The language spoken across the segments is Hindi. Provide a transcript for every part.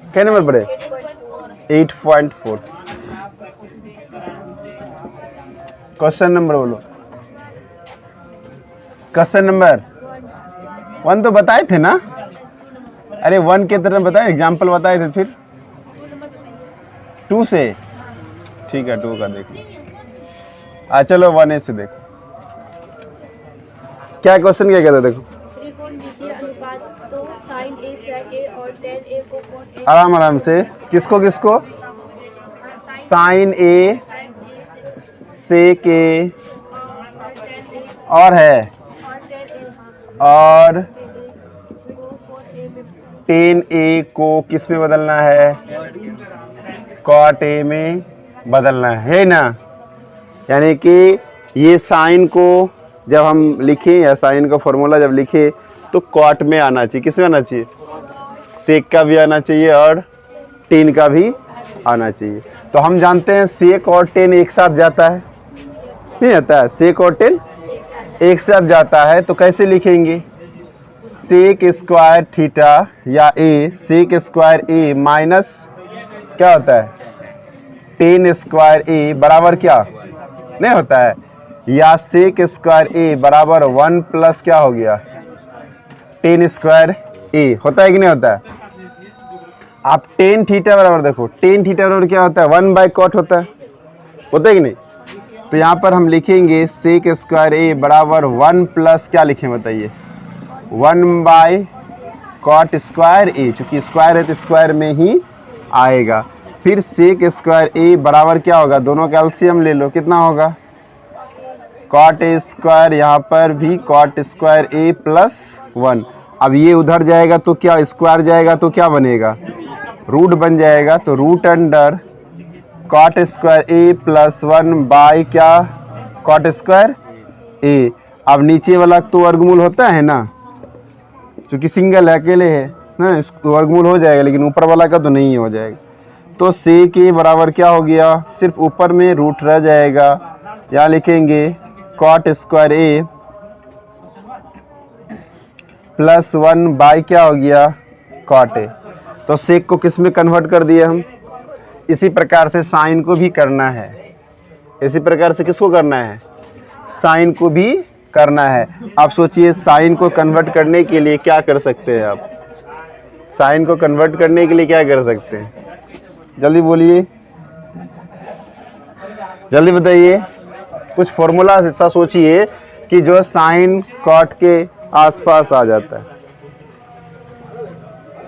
क्या नंबर पढ़े? 8.4। क्वेश्चन नंबर बोलो। क्वेश्चन नंबर 1 तो बताए थे ना? अरे 1 के तरह बताए, एग्जाम्पल बताए थे, फिर 2 से। ठीक है, 2 का देखो। चलो 1A से देखो क्या क्वेश्चन क्या कहता है, देखो। आराम आराम से, किसको किसको? साइन ए सेक ए और है और टेन ए को किस में बदलना है? कॉट ए में बदलना है ना। यानी कि ये साइन को जब हम लिखें या साइन का फॉर्मूला जब लिखे तो कॉट में आना चाहिए। किस में आना चाहिए? सेक का भी आना चाहिए और टेन का भी आना चाहिए। तो हम जानते हैं सेक और टेन एक साथ जाता है, नहीं आता है? सेक और टेन एक साथ जाता है, तो कैसे लिखेंगे? सेक स्क्वायर थीटा या ए, सेक स्क्वायर ए माइनस क्या होता है? टेन स्क्वायर ए बराबर क्या नहीं होता है? या सेक स्क्वायर ए बराबर 1 प्लस क्या हो गया? टेन स्क्वायर ए होता है कि नहीं होता है? आप टेन थीटा बराबर देखो, टेन थीटा बराबर क्या होता है? 1/cot होता है कि नहीं? तो यहाँ पर हम लिखेंगे सेक स्क्वायर ए बराबर 1 प्लस क्या लिखें बताइए? 1/cot स्क्वायर ए, चूंकि स्क्वायर है तो स्क्वायर में ही आएगा। फिर सेक स्क्वायर ए बराबर क्या होगा? दोनों का एलसीएम ले लो, कितना होगा? कॉट ए स्क्वायर, यहाँ पर भी कॉट स्क्वायर ए प्लस 1। अब ये उधर जाएगा तो क्या, स्क्वायर जाएगा तो क्या बनेगा? रूट बन जाएगा। तो root under cot square A plus 1 by क्या? Cot square A. अब नीचे वाला तो वर्गमूल होता है ना, क्योंकि सिंगल है, अकेले है ना, इसको वर्गमूल हो जाएगा, लेकिन ऊपर वाला का तो नहीं हो जाएगा। तो सेक ए बराबर क्या हो गया? सिर्फ ऊपर में रूट रह जाएगा। यहाँ लिखेंगे cot square A plus 1 by क्या हो गया? Cot A. तो सेक को किस में कन्वर्ट कर दिए हम? इसी प्रकार से साइन को भी करना है। इसी प्रकार से किसको करना है? साइन को भी करना है। आप सोचिए साइन को कन्वर्ट करने के लिए क्या कर सकते हैं आप? साइन को कन्वर्ट करने के लिए क्या कर सकते हैं? जल्दी बोलिए, जल्दी बताइए। कुछ फॉर्मूला ऐसा सोचिए कि जो साइन कॉट के आसपास आ जाता है।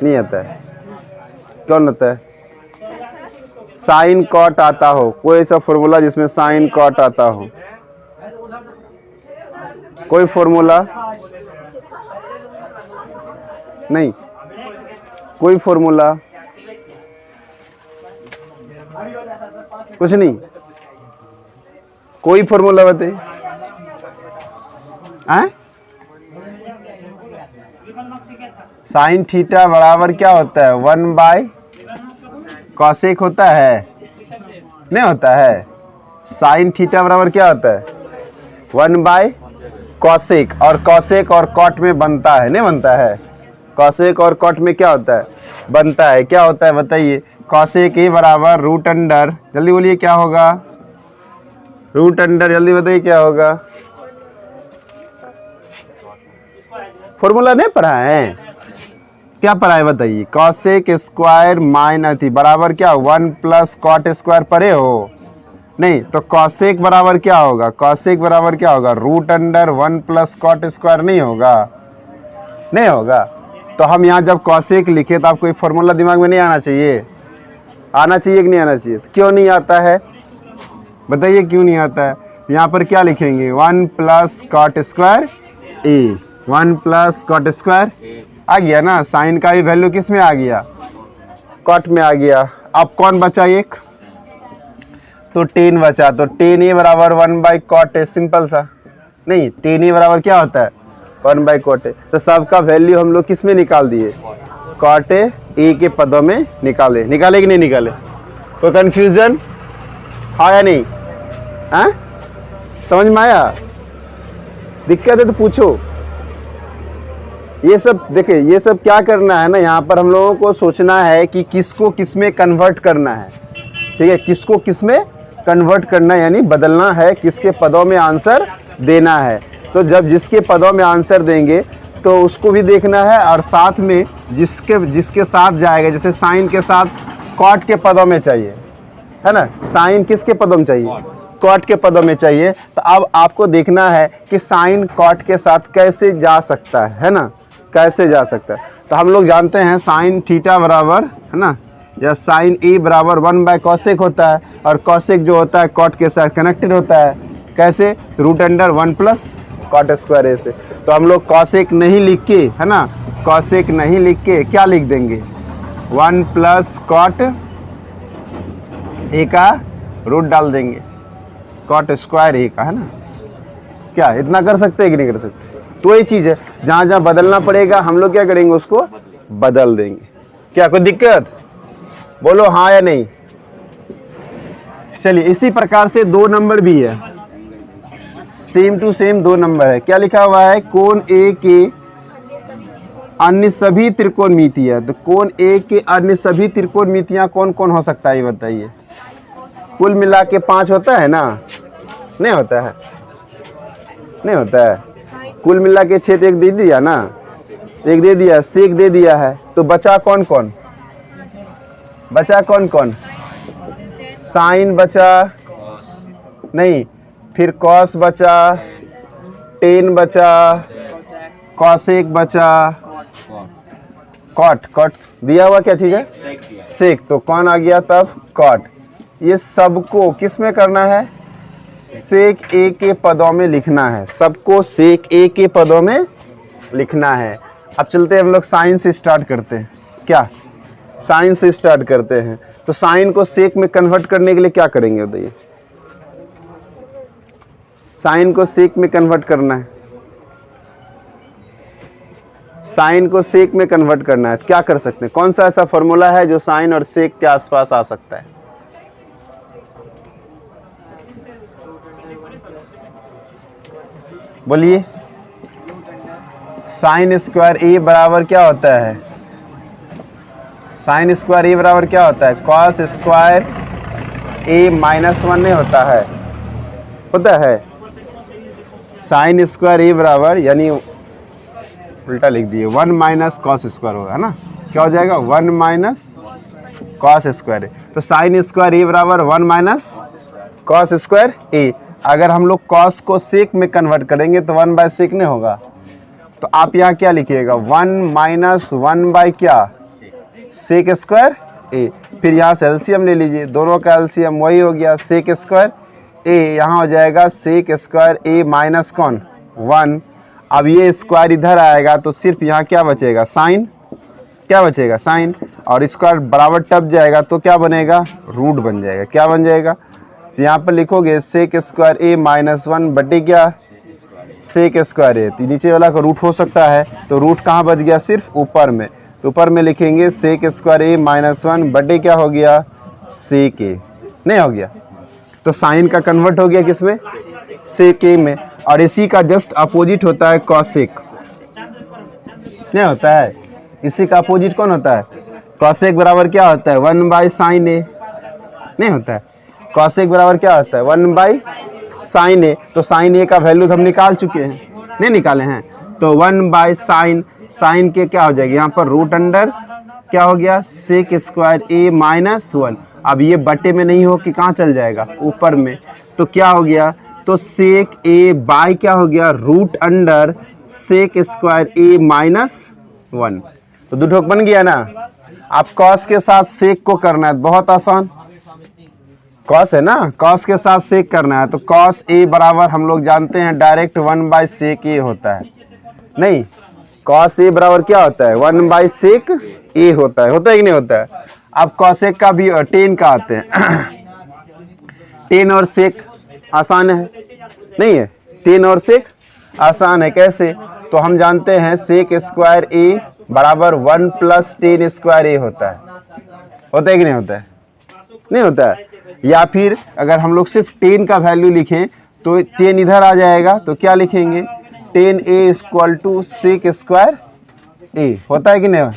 नहीं आता है? कौन आता है? साइन कॉट आता हो, कोई ऐसा फॉर्मूला जिसमें साइन कॉट आता हो, कोई फॉर्मूला नहीं? कोई फॉर्मूला कुछ नहीं? कोई फॉर्मूला बताइए। साइन थीटा बराबर क्या होता है? 1/cosec होता है, नहीं होता है? साइन थीटा बराबर क्या होता है? 1/cosec, और cosec और cot में बनता है, नहीं बनता है? cosec और cot में क्या होता है? बनता है। क्या होता है बताइए? cosec ए बराबर रूट अंडर, जल्दी बोलिए क्या होगा? रूट अंडर, जल्दी बताइए क्या होगा? फॉर्मूला नहीं पढ़ा है? क्या पढ़ा है बताइए? cosec स्क्वायर माइनस बराबर क्या? 1 प्लस कॉट स्क्वायर पढ़े हो? नहीं। तो cosec बराबर क्या होगा? cosec बराबर क्या होगा? Root under 1 plus cot square नहीं होगा? नहीं होगा। तो हम यहाँ जब cosec लिखे तो आपको एक फॉर्मूला दिमाग में नहीं आना चाहिए? आना चाहिए कि नहीं आना चाहिए? क्यों नहीं आता है बताइए? क्यों नहीं आता है? यहाँ पर क्या लिखेंगे? 1 प्लस कॉट स्क्वायर ए, 1 प्लस कॉट स्क्वायर आ गया ना। साइन का भी वैल्यू किस में आ गया? कॉट में आ गया। अब कौन बचा? एक तो टेन बचा। तो टेन ए बराबर 1/cot ए, सिंपल सा। नहीं, टेन ए बराबर क्या होता है? 1/cot ए। तो सबका वैल्यू हम लोग किस में निकाल दिए? cot ए के पदों में निकाले। निकाले कि नहीं निकाले? कोई कंफ्यूजन आया नहीं? हाँ, समझ में आया? दिक्कत है तो पूछो। ये सब देखिए, ये सब क्या करना है ना, यहाँ पर हम लोगों को सोचना है कि किसको किस में कन्वर्ट करना है। ठीक है, किसको किस में कन्वर्ट करना है, यानी बदलना है, किसके पदों में आंसर देना है। तो जब जिसके पदों में आंसर देंगे तो उसको भी देखना है, और साथ में जिसके साथ जाएगा, जैसे साइन के साथ कॉट के पदों में चाहिए, है ना, साइन किसके पदों में चाहिए, कॉट के पदों में चाहिए। तो अब आपको देखना है कि साइन कॉट के साथ कैसे जा सकता है ना, कैसे जा सकता है। तो हम लोग जानते हैं साइन थीटा बराबर, है ना, या साइन ए बराबर 1/कॉसेक होता है, और कॉसेक जो होता है कॉट के साथ कनेक्टेड होता है। कैसे? √1 + कॉट स्क्वायर ए से। तो हम लोग कॉसेक नहीं लिख के, है ना, कॉसेक नहीं लिख के क्या लिख देंगे, 1 + कॉट ए का रूट डाल देंगे, कॉट स्क्वायर ए का, है ना। क्या इतना कर सकते हैं कि नहीं कर सकते? तो ये चीज़ है, जहाँ जहाँ बदलना पड़ेगा हम लोग क्या करेंगे, उसको बदल देंगे। क्या कोई दिक्कत? बोलो हाँ या नहीं। चलिए, इसी प्रकार से 2 नंबर भी है, सेम टू सेम 2 नंबर है। क्या लिखा हुआ है, कोण ए के अन्य सभी त्रिकोणमितियां। तो कोण ए के अन्य सभी त्रिकोणमितियां कौन कौन हो सकता है, ये बताइए। कुल मिला के 5 होता है ना, नहीं होता है, नहीं होता है। कुल मिला के 6 एक दे दिया ना, एक दे दिया, सेक दे दिया है, तो बचा कौन कौन, बचा कौन कौन, साइन बचा नहीं, फिर कॉस बचा, टेन बचा, कॉसेक बचा, कॉट, कॉट दिया हुआ क्या चीज है, सेक, तो कौन आ गया तब, कॉट। ये सबको किस में करना है, सेक ए के पदों में लिखना है, सबको सेक ए के पदों में लिखना है। अब चलते हैं हम लोग साइन से स्टार्ट करते हैं। क्या साइन से स्टार्ट करते हैं? तो साइन को सेक में कन्वर्ट करने के लिए क्या करेंगे बताइए। साइन को सेक में कन्वर्ट करना है, साइन को सेक में कन्वर्ट करना है, क्या कर सकते हैं? कौन सा ऐसा फॉर्मूला है जो साइन और सेक के आसपास आ सकता है? बोलिए। साइन स्क्वायर ए बराबर क्या होता है, साइन स्क्वायर ए बराबर क्या होता है, कॉस स्क्वायर ए -1 नहीं होता है, होता है। साइन स्क्वायर ए बराबर, यानी उल्टा लिख दिए, 1 - कॉस स्क्वायर होगा, है ना। क्या हो जाएगा, 1 - कॉस स्क्वायर ए। तो साइन स्क्वायर ए बराबर 1 - कॉस स्क्वायर ए। अगर हम लोग कॉस को सेक में कन्वर्ट करेंगे तो 1/सेक नहीं होगा, तो आप यहाँ क्या लिखिएगा, 1 - 1 क्या, सेक स्क्वायर ए। फिर यहाँ से एलसीएम ले लीजिए, दोनों का एलसीएम वही हो गया, सेक स्क्वायर ए, यहाँ हो जाएगा सेक स्क्वायर ए माइनस कौन, 1। अब ये स्क्वायर इधर आएगा तो सिर्फ यहाँ क्या बचेगा, साइन, क्या बचेगा, साइन, और स्क्वायर बराबर टप जाएगा तो क्या बनेगा, रूट बन जाएगा। क्या बन जाएगा, तो यहाँ पर लिखोगे सेक स्क्वायर ए -1 बटे क्या, सेक स्क्वायर ए। तो नीचे वाला का रूट हो सकता है, तो रूट कहाँ बच गया, सिर्फ ऊपर में, तो ऊपर में लिखेंगे सेक स्क्वायर ए -1 बटे क्या हो गया, सेक ए, नहीं हो गया। तो साइन का कन्वर्ट हो गया किसमें, सेक ए में। और इसी का जस्ट अपोजिट होता है कॉसेक, नहीं होता है, इसी का अपोजिट कौन होता है, कॉसेक बराबर क्या होता है, 1/साइन ए, नहीं होता है। कॉसेक बराबर क्या होता है, 1/साइन ए। तो साइन ए का वैल्यू हम निकाल चुके हैं, नहीं निकाले हैं, तो 1/साइन, साइन के क्या हो जाएगा, यहाँ पर रूट अंडर क्या हो गया, सेक स्क्वायर ए -1। अब ये बटे में नहीं हो कि कहाँ चल जाएगा, ऊपर में, तो क्या हो गया, तो सेक ए बाय क्या हो गया, रूट अंडर सेक स्क्वायर ए -1। तो दो ठोक बन गया ना। आप कॉस के साथ सेक को करना है, बहुत आसान, कॉस है ना, कॉस के साथ सेक करना है, तो कॉस ए बराबर हम लोग जानते हैं डायरेक्ट 1/सेक ए होता है, नहीं, कॉस ए बराबर क्या होता है, 1/सेक ए होता है कि नहीं होता है। अब कॉसेक का भी टेन का आते हैं टेन और सेक आसान है, नहीं है, टेन और सेक आसान है। कैसे, तो हम जानते हैं सेक स्क्वायर ए बराबर 1 + टेन स्क्वायर ए होता है कि नहीं होता है, नहीं होता है। या फिर अगर हम लोग सिर्फ टेन का वैल्यू लिखें तो टेन इधर आ जाएगा, तो क्या लिखेंगे, 10a = सेक स्क्वायर ए, होता है कि नहीं?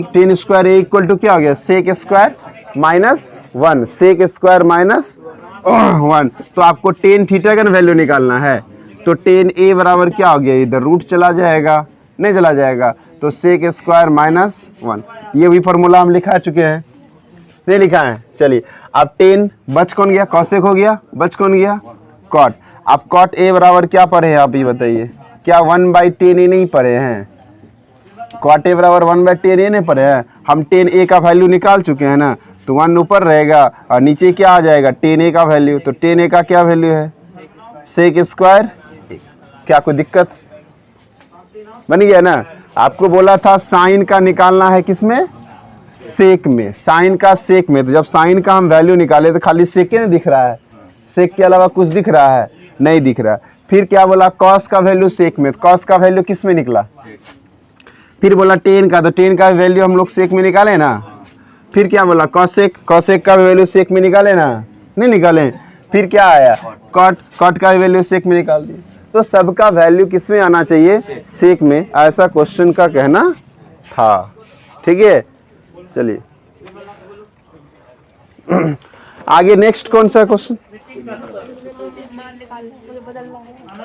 Tan square A equal to क्या हो गया? Sec square minus 1, sec square minus 1। तो आपको टेन थीटा का वैल्यू निकालना है, तो टेन ए बराबर क्या हो गया? इधर रूट चला जाएगा, नहीं चला जाएगा, तो सेक स्क्वायर माइनस 1। ये भी फॉर्मूला हम लिखा चुके हैं, नहीं लिखा है? चलिए, अब टेन बच कौन गया? कॉसेक हो गया, बच कौन गया? कॉट। अब कॉट ए बराबर क्या पढ़े हैं आप, ये बताइए? क्या 1/10 ए नहीं पढ़े हैं? कॉट ए बराबर 1/10 ए नहीं पढ़े हैं? हम 10 ए का वैल्यू निकाल चुके हैं ना, तो 1 ऊपर रहेगा और नीचे क्या आ जाएगा? 10 ए का वैल्यू। तो 10 ए का क्या वैल्यू है? Sec square. क्या कोई दिक्कत? बन गया ना? आपको बोला था साइन का निकालना है, किसमें? सेक में। साइन का सेक में। तो जब साइन का हम वैल्यू निकाले तो खाली सेक ही नहीं दिख रहा है, सेक के अलावा कुछ दिख रहा है? नहीं दिख रहा। फिर क्या बोला? कॉस का वैल्यू सेक में। कॉस का वैल्यू किस में निकला? फिर बोला टेन का, तो टेन का वैल्यू हम लोग सेक में निकाले ना। फिर क्या बोला? कॉसेक, कॉसेक का वैल्यू सेक में निकाले ना, नहीं निकाले? फिर क्या आया? कॉट, कॉट का वैल्यू सेक में निकाल दिया। तो सबका वैल्यू किस में आना चाहिए? सेक में। ऐसा क्वेश्चन का कहना था, ठीक है? चलिए आगे नेक्स्ट कौन सा क्वेश्चन?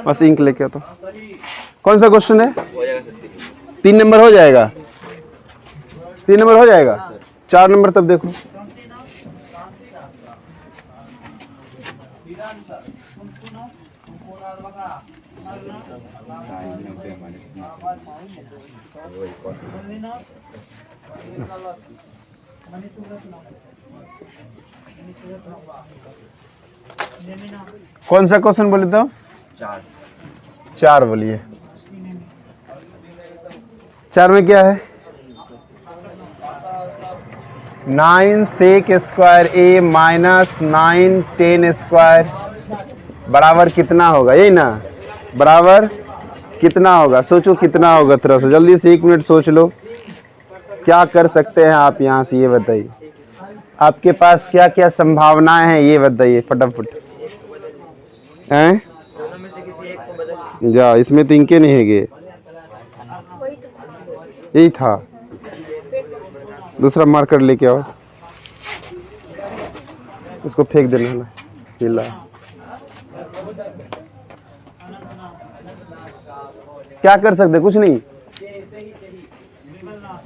बस इंक लेके आता। कौन सा क्वेश्चन है? 3 नंबर हो जाएगा? 3 नंबर हो जाएगा? 4 नंबर तब देखो। कौन सा क्वेश्चन बोले तो? 4 बोलिए। 4 में क्या है? 9 sec square A minus 9 10 square बराबर कितना होगा? यही ना? बराबर कितना होगा? सोचो कितना होगा, थोड़ा सा जल्दी से 1 मिनट सोच लो। क्या कर सकते हैं आप यहाँ से, ये बताइए। आपके पास क्या क्या संभावनाएं हैं, ये बताइए फटाफट। हैं? जा, इसमें तो इनके नहीं है, यही था। दूसरा मार्कर लेके आओ, इसको फेंक देना है, हिला। क्या कर सकते? कुछ नहीं।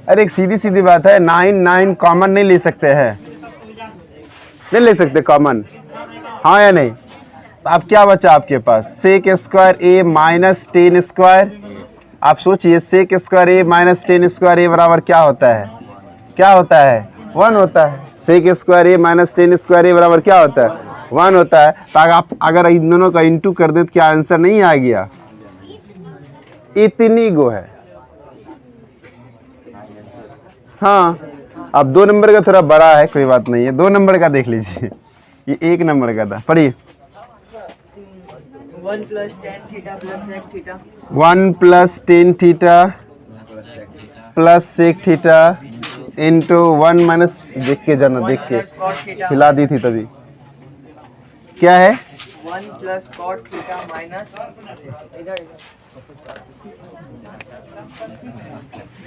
अरे एक सीधी सीधी बात है, 9 कॉमन नहीं ले सकते हैं, नहीं ले सकते कॉमन, हाँ या नहीं? तो अब क्या बचा आपके पास? Sec square A minus 10 square. आप सोचिए, sec square A minus 10 square ए बराबर क्या होता है? क्या होता है? 1 होता है। Sec square A minus 10 square ए बराबर क्या होता है? 1 होता है। तो आप अगर इन दोनों का इंटू कर दे तो क्या आंसर नहीं आ गया? इतनी गो है। हाँ, अब 2 नंबर का थोड़ा बड़ा है, कोई बात नहीं है। 2 नंबर का देख लीजिए, ये 1 नंबर का था। पढ़िए। 1 + 10 theta + sec theta 1 + 10 theta plus sec theta into 1 minus, देख के जाना, देख के हिला दी थी तभी। क्या है? 1 + cot थीटा माइनस इधर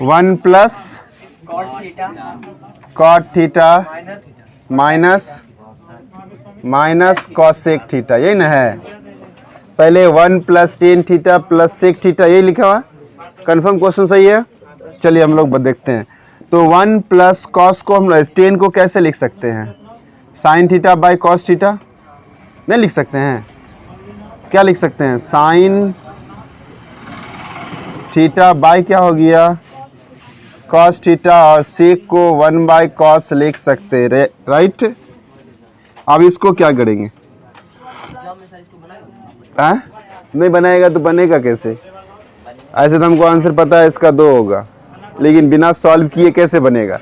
1 plus cot theta minus minus cosec theta, यही ना है? पहले 1 + 10 थीटा प्लस सेक थीटा, यही लिखा हुआ। कंफर्म क्वेश्चन सही है? चलिए हम लोग देखते हैं। तो 1 प्लस कॉस को हम 10 को कैसे लिख सकते हैं? Sine theta by cos theta नहीं लिख सकते हैं? क्या लिख सकते हैं? साइन थीटा बाई क्या हो गया? कॉस थीटा, और सेक को 1/cos लिख सकते हैं, राइट? अब इसको क्या करेंगे? नहीं बनाएगा तो बनेगा कैसे? ऐसे तो हमको आंसर पता है, इसका 2 होगा, लेकिन बिना सॉल्व किए कैसे बनेगा,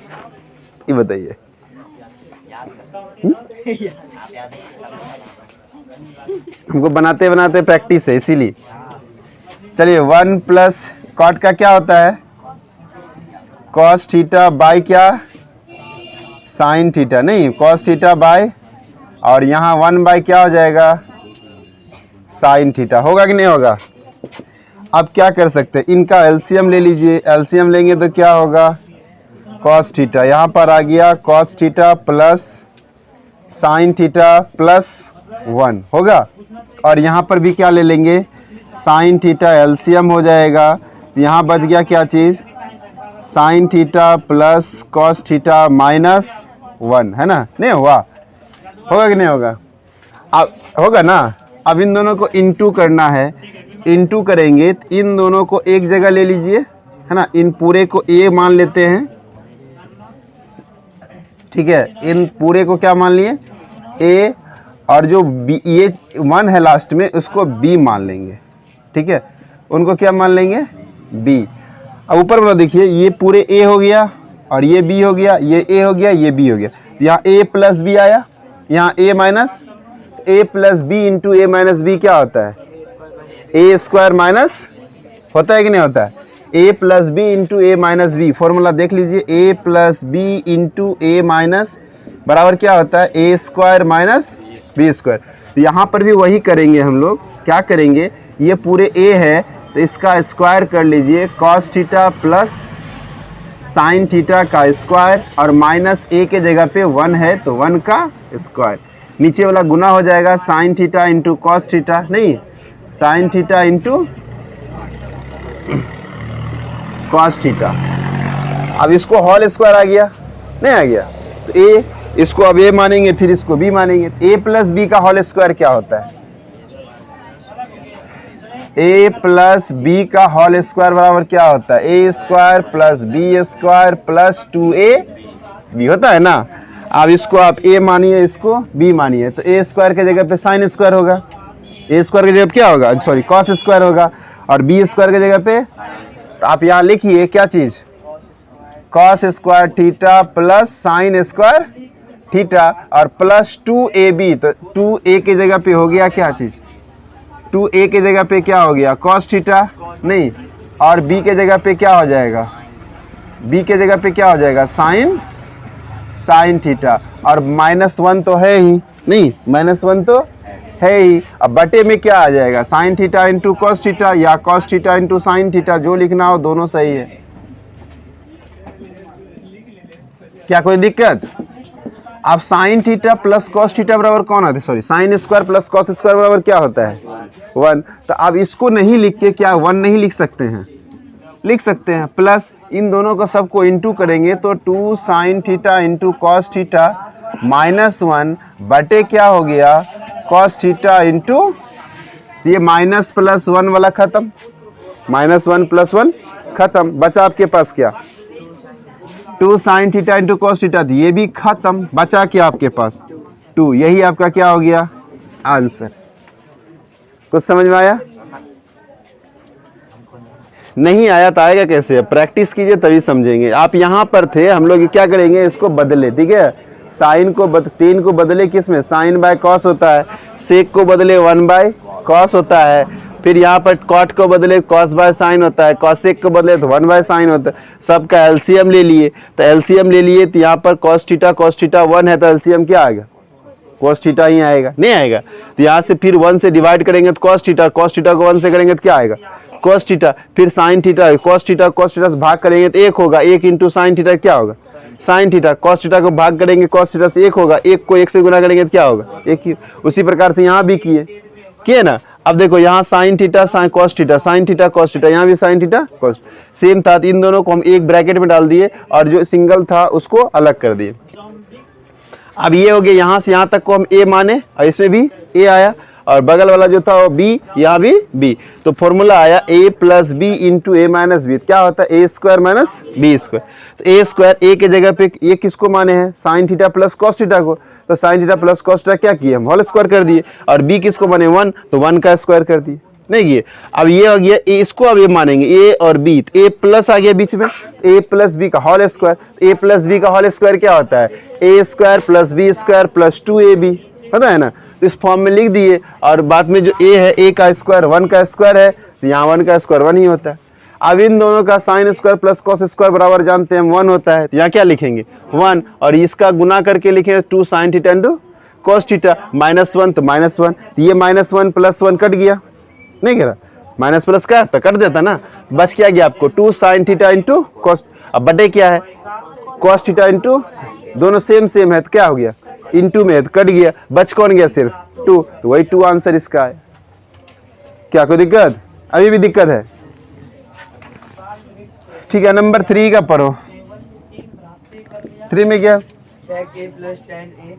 ये बताइए। हमको बनाते बनाते प्रैक्टिस है, इसीलिए। चलिए 1 प्लस कॉट का क्या होता है? कॉस थीटा बाई क्या? साइन थीटा, नहीं कॉस थीटा बाई, और यहाँ 1 बाई क्या हो जाएगा? Sine theta. होगा कि नहीं होगा? अब क्या कर सकते हैं, इनका एलसीएम ले लीजिए, एलसीएम लेंगे तो क्या होगा, कॉस थीटा, यहाँ पर आ गया cos theta plus sign theta plus 1 होगा, और यहाँ पर भी क्या ले लेंगे, साइन थीटा एलसीएम हो जाएगा, यहाँ बच गया क्या चीज़, sine theta plus cos theta minus 1, है ना, नहीं हुआ, होगा कि नहीं होगा, अब होगा ना। अब इन दोनों को इनटू करना है, इनटू करेंगे तो इन दोनों को एक जगह ले लीजिए, है ना, इन पूरे को ए मान लेते हैं, ठीक है, इन पूरे को क्या मान लिए, ए, और जो बी, ये 1 है लास्ट में, उसको बी मान लेंगे, ठीक है, उनको क्या मान लेंगे, बी। अब ऊपर वाला देखिए, ये पूरे ए हो गया और ये बी हो गया, ये ए हो गया, ये बी हो गया, यहाँ ए प्लस बी आया, यहाँ ए minus, A plus B into A minus B क्या होता है, ए स्क्वायर माइनस, होता है कि नहीं होता है, A plus B into A minus B, formula देख लीजिए, ए plus B into A minus बराबर क्या होता है, A square minus B square. तो यहाँ पर भी वही करेंगे हम लोग, क्या करेंगे, ये पूरे ए है तो इसका स्क्वायर कर लीजिए, cos theta plus sine theta का स्क्वायर, और माइनस ए के जगह पे 1 है तो 1 का स्क्वायर, नीचे वाला गुना हो जाएगा, sine theta into cos theta, नहीं sine theta into cos theta. अब इसको होल स्क्वायर आ गया, नहीं आ गया, तो ए, इसको अब ए मानेंगे, फिर इसको बी मानेंगे, ए प्लस बी का होल स्क्वायर क्या होता है, ए प्लस बी का होल स्क्वायर बराबर क्या होता है, A square plus B square plus 2a B होता है ना। अब इसको आप ए मानिए, इसको बी मानिए, तो ए स्क्वायर के जगह पे साइन स्क्वायर होगा, ए स्क्वायर की जगह क्या होगा, सॉरी कॉस स्क्वायर होगा, और बी स्क्वायर की जगह पे, तो आप यहाँ लिखिए क्या चीज़, cos square theta plus sine square theta और प्लस 2ab, तो 2a की जगह पे हो गया क्या चीज़, 2a की जगह पे क्या हो गया, कॉस थीटा, नहीं, और b के जगह पे क्या हो जाएगा, b के जगह पे क्या हो जाएगा, साइन थीटा, और -1 तो है ही, नहीं -1 तो है ही, अब बटे में क्या आ जाएगा, sine theta into cos theta या cos theta into sine theta, जो लिखना हो दोनों सही है, क्या कोई दिक्कत। अब sign theta plus cos theta बराबर कौन आता है, sorry sine square plus cos square बराबर क्या होता है, 1, तो अब इसको नहीं लिख के क्या 1 नहीं लिख सकते हैं, लिख सकते हैं, प्लस इन दोनों को सबको इंटू करेंगे तो 2 sign theta into cos theta -1 बटे क्या हो गया, कॉस थीटा इंटू, ये माइनस प्लस 1 वाला खत्म, -1 + 1 खत्म, बचा आपके पास क्या, 2 sign theta into cos theta, ये भी खत्म, बचा क्या आपके पास 2, यही आपका क्या हो गया आंसर। कुछ समझ में आया, नहीं आया तो आएगा कैसे, प्रैक्टिस कीजिए तभी समझेंगे। आप यहाँ पर थे, हम लोग क्या करेंगे, इसको बदले, ठीक है, साइन को 3 को बदले किस में, साइन बाय कॉस होता है, सेक को बदले 1 बाय कॉस होता है, फिर यहाँ पर कॉट को बदले कॉस बाय साइन होता है, कॉसेक को बदले तो 1 बाय साइन होता है, सबका एलसीएम ले लिए, तो एलसीएम ले लिए तो यहाँ पर कॉस थीटा 1 है तो एलसीएम क्या आएगा, कॉस थीटा ही आएगा, नहीं आएगा, तो यहाँ से फिर 1 से डिवाइड करेंगे तो कॉस थीटा को 1 से करेंगे तो क्या आएगा, कॉस थीटा, फिर साइन थीटा, कॉस थीटा से भाग करेंगे तो 1 होगा, 1 इंटू साइन थीटा क्या होगा, साइन थीटा, कॉस थीटा को भाग करेंगे कॉस थीटा से 1 होगा, 1 को 1 से गुना करेंगे तो क्या होगा, 1 ही। उसी प्रकार से यहाँ भी किए ना। अब देखो यहाँ sine theta sine cos theta, sine theta cos theta, यहाँ भी साइन थीटा कॉस, सेम था, इन दोनों को हम एक ब्रैकेट में डाल दिए और जो सिंगल था उसको अलग कर दिए। अब ये हो गया, यहाँ से यहाँ तक को हम ए माने और इसमें भी ए आया, और बगल वाला जो था वो बी, यहाँ भी बी, तो फॉर्मूला आया a plus B into A minus B, क्या होता है, A square minus B square, तो ए स्क्वायर ए के जगह पे ये किसको माने हैं, sign theta plus cos theta को, तो sign theta plus cos theta क्या किए हम, होल स्क्वायर कर दिए, और बी किसको माने 1, तो 1 का स्क्वायर कर दिए, नहीं ये। अब ये हो गया ए, इसको अब ये मानेंगे ए और बी, तो ए प्लस आ गया बीच में, ए प्लस बी का whole square, A plus B का होल स्क्वायर क्या होता है, A square plus B square plus 2ab, पता है ना, तो इस फॉर्म में लिख दिए, और बाद में जो ए है, ए का स्क्वायर 1 का स्क्वायर है, तो यहाँ 1 का स्क्वायर 1 ही होता है। अब इन दोनों का sine square plus cos square बराबर जानते हैं 1 होता है, तो यहाँ क्या लिखेंगे 1, और इसका गुना करके लिखेंगे 2 sign theta into cos theta, -1 तो -1, ये -1 + 1 कट गया, नहीं कह रहा, माइनस प्लस का तो कट देता ना, बच क्या गया आपको 2 sin थीटा इंटू कॉस। अब बटे क्या है कॉस थीटा इंटू, दोनों सेम है तो क्या हो गया इंटू में है तो कट गया, बच कौन गया सिर्फ 2, तो वही 2 आंसर इसका है। क्या कोई दिक्कत, अभी भी दिक्कत है? ठीक है, नंबर 3 का पढ़ो। 3 में क्या sec a plus tan a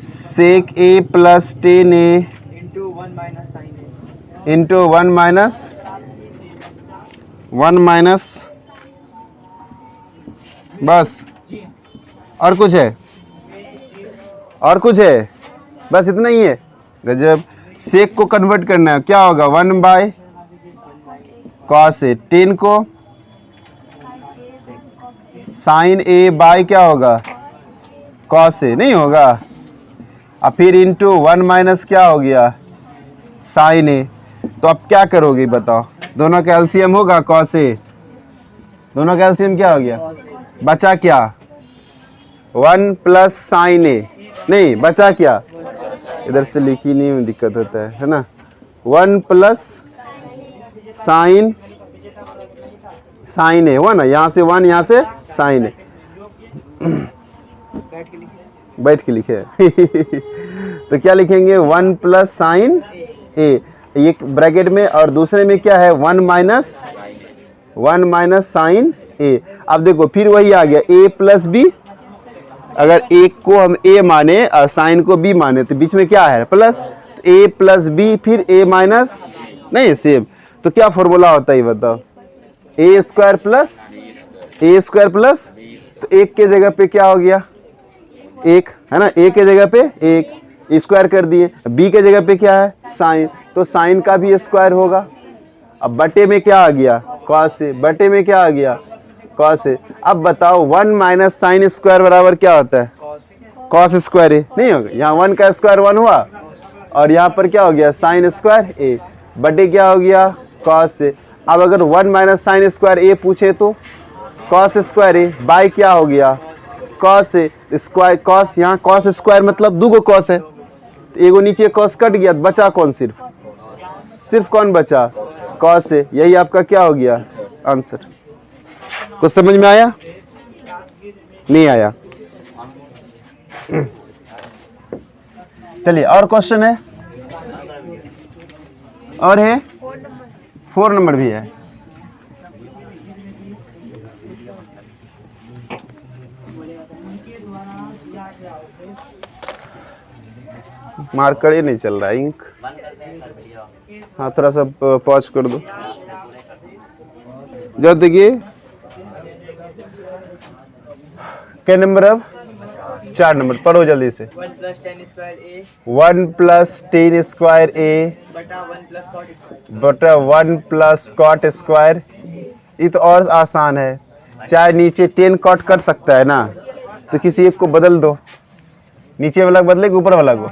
sec A plus 10a into 1 minus sin a into 1 minus बस, और कुछ है? और कुछ है? बस इतना ही है। गजब। सेक को कन्वर्ट करना है, क्या होगा 1 बाय कॉस ए, 10 को साइन ए बाय क्या होगा कॉस ए, नहीं होगा। अब फिर इंटू 1 माइनस क्या हो गया साइन ए। तो अब क्या करोगे बताओ, दोनों का एलसीएम होगा कॉस ए, दोनों का एलसीएम क्या हो गया, बचा क्या 1 प्लस साइन ए, नहीं बचा क्या, इधर से लिखी नहीं में दिक्कत होता है ना, 1 प्लस साइन ए हुआ ना, यहाँ से 1 यहाँ से साइन ए, बैठ के लिखे तो क्या लिखेंगे 1 प्लस साइन ए, एक ब्रैकेट में, और दूसरे में क्या है 1 माइनस साइन ए। अब देखो फिर वही आ गया a प्लस बी, अगर एक को हम a माने और साइन को b माने तो बीच में क्या है प्लस, तो a प्लस बी फिर a माइनस, नहीं सेम, तो क्या फॉर्मूला होता है ये बताओ, a स्क्वायर प्लस, तो एक के जगह पे क्या हो गया एक है ना, a के जगह पे एक स्क्वायर कर दिए, b के जगह पे क्या है साइन, तो साइन का भी स्क्वायर होगा। अब बटे में क्या आ गया कॉस ए, बटे में क्या आ गया कॉस ए। अब बताओ 1 माइनस साइन स्क्वायर बराबर क्या होता है कॉस स्क्वायर ए, नहीं होगा, यहाँ 1 का स्क्वायर 1 हुआ और यहाँ पर क्या हो गया साइन स्क्वायर ए, बटे क्या हो गया कॉस ए। अब अगर 1 माइनस साइन स्क्वायर ए पूछे तो कॉस स्क्वायर ए बाय क्या हो गया कॉस ए स्क्वायर, कॉस यहाँ कॉस स्क्वायर मतलब 2 कॉस है, एगो नीचे कॉस कट गया, बचा कौन, सिर्फ कौन बचा कॉस है। यही आपका क्या हो गया आंसर। कुछ समझ में आया, नहीं आया? चलिए और क्वेश्चन है, और है 4 नंबर भी है। मार्कर ही नहीं चल रहा है, इंक, हाँ थोड़ा सा पॉज कर दो। जब देखिए क्या नंबर, अब 4 नंबर पढ़ो जल्दी से। 1 plus tan square a 1 plus tan square A बटा 1 plus cot square बटा 1 प्लस कॉट स्क्वायर। ये तो और आसान है, चाहे नीचे 10 कॉट कर सकता है ना, तो किसी एक को बदल दो, नीचे वाला बदले ऊपर वाला को,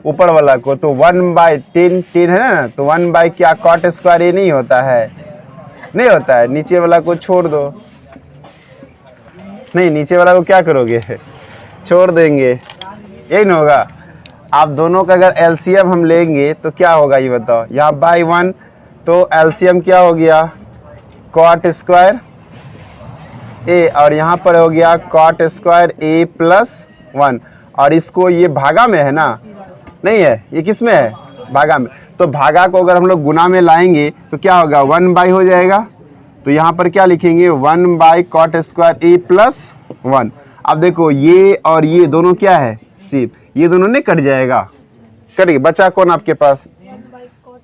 ऊपर वाला को, तो 1 बाय 10 है ना, तो 1 बाय क्या कॉट स्क्वायर ये नहीं होता है, नहीं होता है, नीचे वाला को छोड़ दो, नहीं नीचे वाला को क्या करोगे छोड़ देंगे, यही ना होगा। आप दोनों का अगर एलसीएम हम लेंगे तो क्या होगा ये बताओ, यहाँ बाय 1 तो एलसीएम क्या हो गया कॉट स्क्वायर ए, और यहाँ पर हो गया कॉट स्क्वायर ए प्लस 1, और इसको ये भागा में है ना, नहीं है ये किस में है भागा में, तो भागा को अगर हम लोग गुना में लाएंगे तो क्या होगा 1 बाई हो जाएगा, तो यहाँ पर क्या लिखेंगे 1 by cot square A plus 1। अब देखो ये और ये दोनों क्या है सिर्फ, ये दोनों नहीं कट जाएगा, कट गया, बचा कौन आपके पास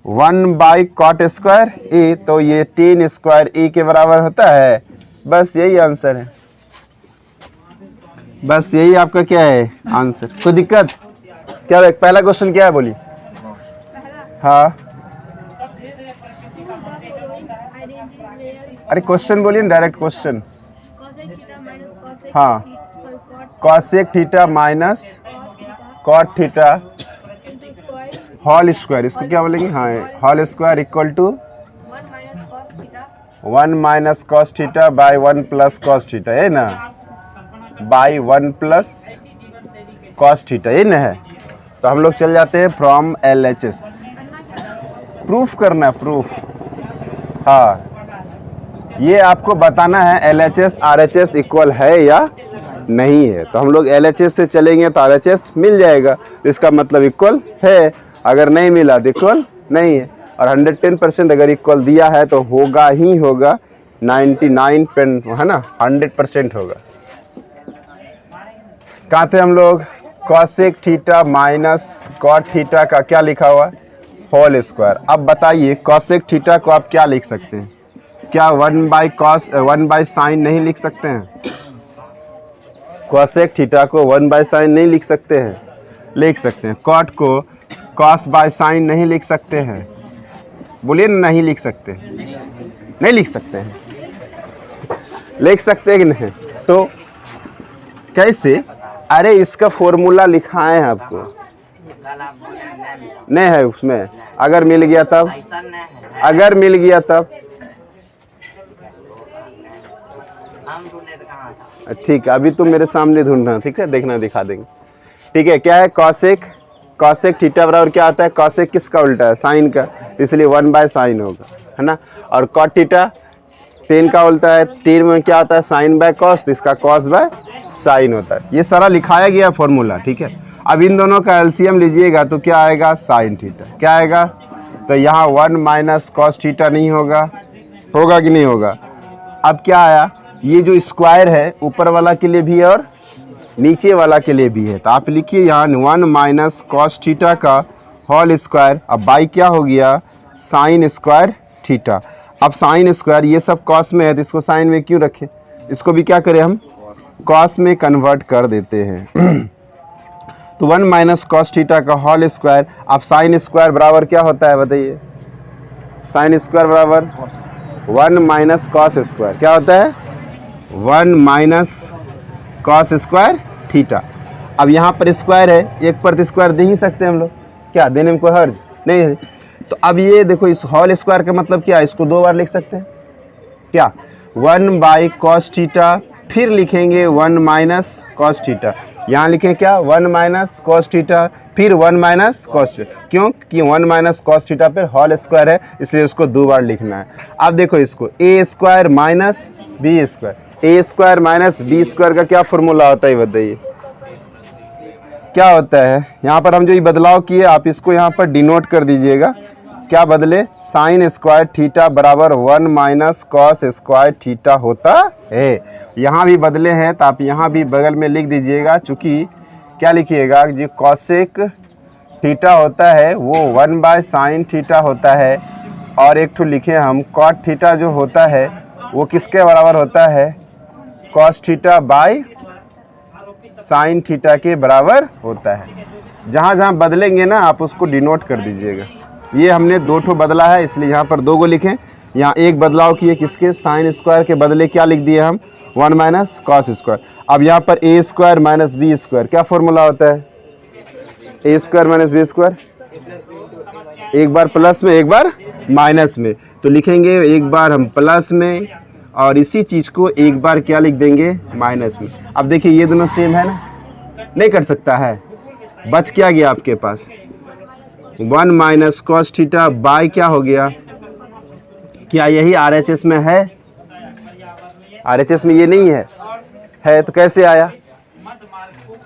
1 बाई कॉट स्क्वायर ए, तो ये 10 स्क्वायर ए के बराबर होता है। बस यही आंसर है, बस यही आपका क्या है आंसर। कोई दिक्कत क्या है? पहला क्वेश्चन क्या है बोली, हाँ अरे क्वेश्चन बोलिए ना, डायरेक्ट क्वेश्चन। हाँ cosec theta minus cot theta whole square, इसको क्या बोलेंगे, हाँ whole square equal to 1 minus cos theta by 1 plus cos theta, है ना, बाई 1 प्लस कॉस थीटा, ये ना है। तो हम लोग चल जाते हैं फ्रॉम LHS, प्रूफ करना है, प्रूफ। हाँ, ये आपको बताना है LHS RHS इक्वल है या नहीं है। तो हम लोग LHS से चलेंगे तो RHS मिल जाएगा, इसका मतलब इक्वल है। अगर नहीं मिला तो इक्वल नहीं है। और 110% अगर इक्वल दिया है तो होगा ही होगा, 99 है ना, 100% होगा। कहाँ थे हम लोग? Cosec theta minus cot theta का क्या लिखा हुआ? Whole square. अब बताइए कॉसेक थीटा को आप क्या लिख सकते हैं? क्या 1/sin नहीं लिख सकते हैं? कॉसेक थीटा को 1/sin नहीं लिख सकते हैं? लिख सकते हैं। कॉट को cos/sin नहीं लिख सकते हैं? बोलिए नहीं लिख सकते, नहीं लिख सकते हैं, लिख सकते हैं कि नहीं? तो कैसे? अरे इसका फॉर्मूला लिखा है आपको, नहीं है उसमें। अगर मिल गया तब, अगर मिल गया तब ठीक है, अभी तुम मेरे सामने ढूंढना, ठीक है, देखना दिखा देंगे। ठीक है, क्या है? कॉसेक थीटा बराबर क्या आता है? कॉसेक किसका उल्टा है? साइन का, इसलिए 1/sin होगा, है ना। और कॉट थीटा टेन का उल्टा है, टेन में क्या आता है? sin/cos, इसका cos/sin होता है। ये सारा लिखाया गया फॉर्मूला, ठीक है। अब इन दोनों का एलसीएम लीजिएगा तो क्या आएगा? sin theta. क्या आएगा? तो यहाँ 1 - cos थीटा नहीं होगा, होगा कि नहीं होगा? अब क्या आया? ये जो स्क्वायर है ऊपर वाला के लिए भी है और नीचे वाला के लिए भी है, तो आप लिखिए यहाँ 1 - cos थीटा का होल स्क्वायर। अब बाई क्या हो गया? Sign square theta. अब साइन स्क्वायर, ये सब कॉस में है तो इसको साइन में क्यों रखें? इसको भी क्या करें हम? कॉस में कन्वर्ट कर देते हैं। तो 1 - cos थीटा का होल स्क्वायर। अब साइन स्क्वायर बराबर क्या होता है बताइए? साइन स्क्वायर बराबर 1 - cos स्क्वायर। क्या होता है? 1 - cos स्क्वायर थीटा। अब यहाँ पर स्क्वायर है, एक पर स्क्वायर दे ही सकते हैं हम लोग, क्या देने में कोई हर्ज नहीं है। तो अब ये देखो, इस होल स्क्वायर का मतलब क्या है? इसको दो बार लिख सकते हैं, क्या? 1/cos थीटा, फिर लिखेंगे 1 - cos थीटा। यहाँ लिखें क्या? 1 - cos थीटा, फिर 1 - cos थीटा। क्यों? कि 1 - cos थीटा पर होल स्क्वायर है, इसलिए उसको दो बार लिखना है। अब देखो इसको, a² - b²। a² - b² का क्या फॉर्मूला होता है बताइए? क्या होता है? यहाँ पर हम जो ये बदलाव किए, आप इसको यहाँ पर डिनोट कर दीजिएगा। क्या बदले? साइन स्क्वायर थीटा बराबर 1 - cos स्क्वायर थीटा होता है। यहाँ भी बदले हैं तो आप यहाँ भी बगल में लिख दीजिएगा। चूँकि क्या लिखिएगा? जो कॉसेक थीटा होता है वो 1/sin थीटा होता है, और एक ठो लिखे हम कॉट थीटा जो होता है वो किसके बराबर होता है? cos theta by sine theta के बराबर होता है। जहाँ जहाँ बदलेंगे ना आप उसको डिनोट कर दीजिएगा। ये हमने दो ठो बदला है, इसलिए यहाँ पर दो गो लिखें। यहाँ एक बदलाव किए किसके? साइन स्क्वायर के बदले क्या लिख दिए हम? 1 - cos स्क्वायर। अब यहाँ पर a² - b², क्या फॉर्मूला होता है? a² - b², एक बार प्लस में एक बार माइनस में, तो लिखेंगे एक बार हम प्लस में और इसी चीज़ को एक बार क्या लिख देंगे? माइनस में। अब देखिए ये दोनों सेम है ना, नहीं कर सकता है। बच क्या गया आपके पास? 1 - cos थीटा बाय क्या हो गया? क्या यही RHS में है? RHS में ये नहीं है, है तो कैसे आया?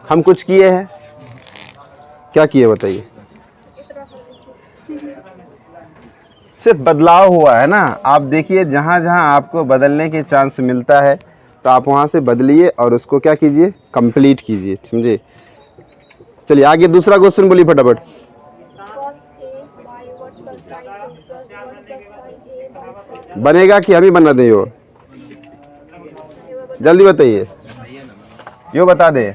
हम कुछ किए हैं, क्या किए बताइए? सिर्फ बदलाव हुआ है ना। आप देखिए जहाँ जहाँ आपको बदलने के चांस मिलता है तो आप वहाँ से बदलिए और उसको क्या कीजिए? कंप्लीट कीजिए, समझे? चलिए आगे दूसरा क्वेश्चन बोलिए फटाफट। बनेगा कि हम ही बना दें? यो जल्दी बताइए, यो बता दे,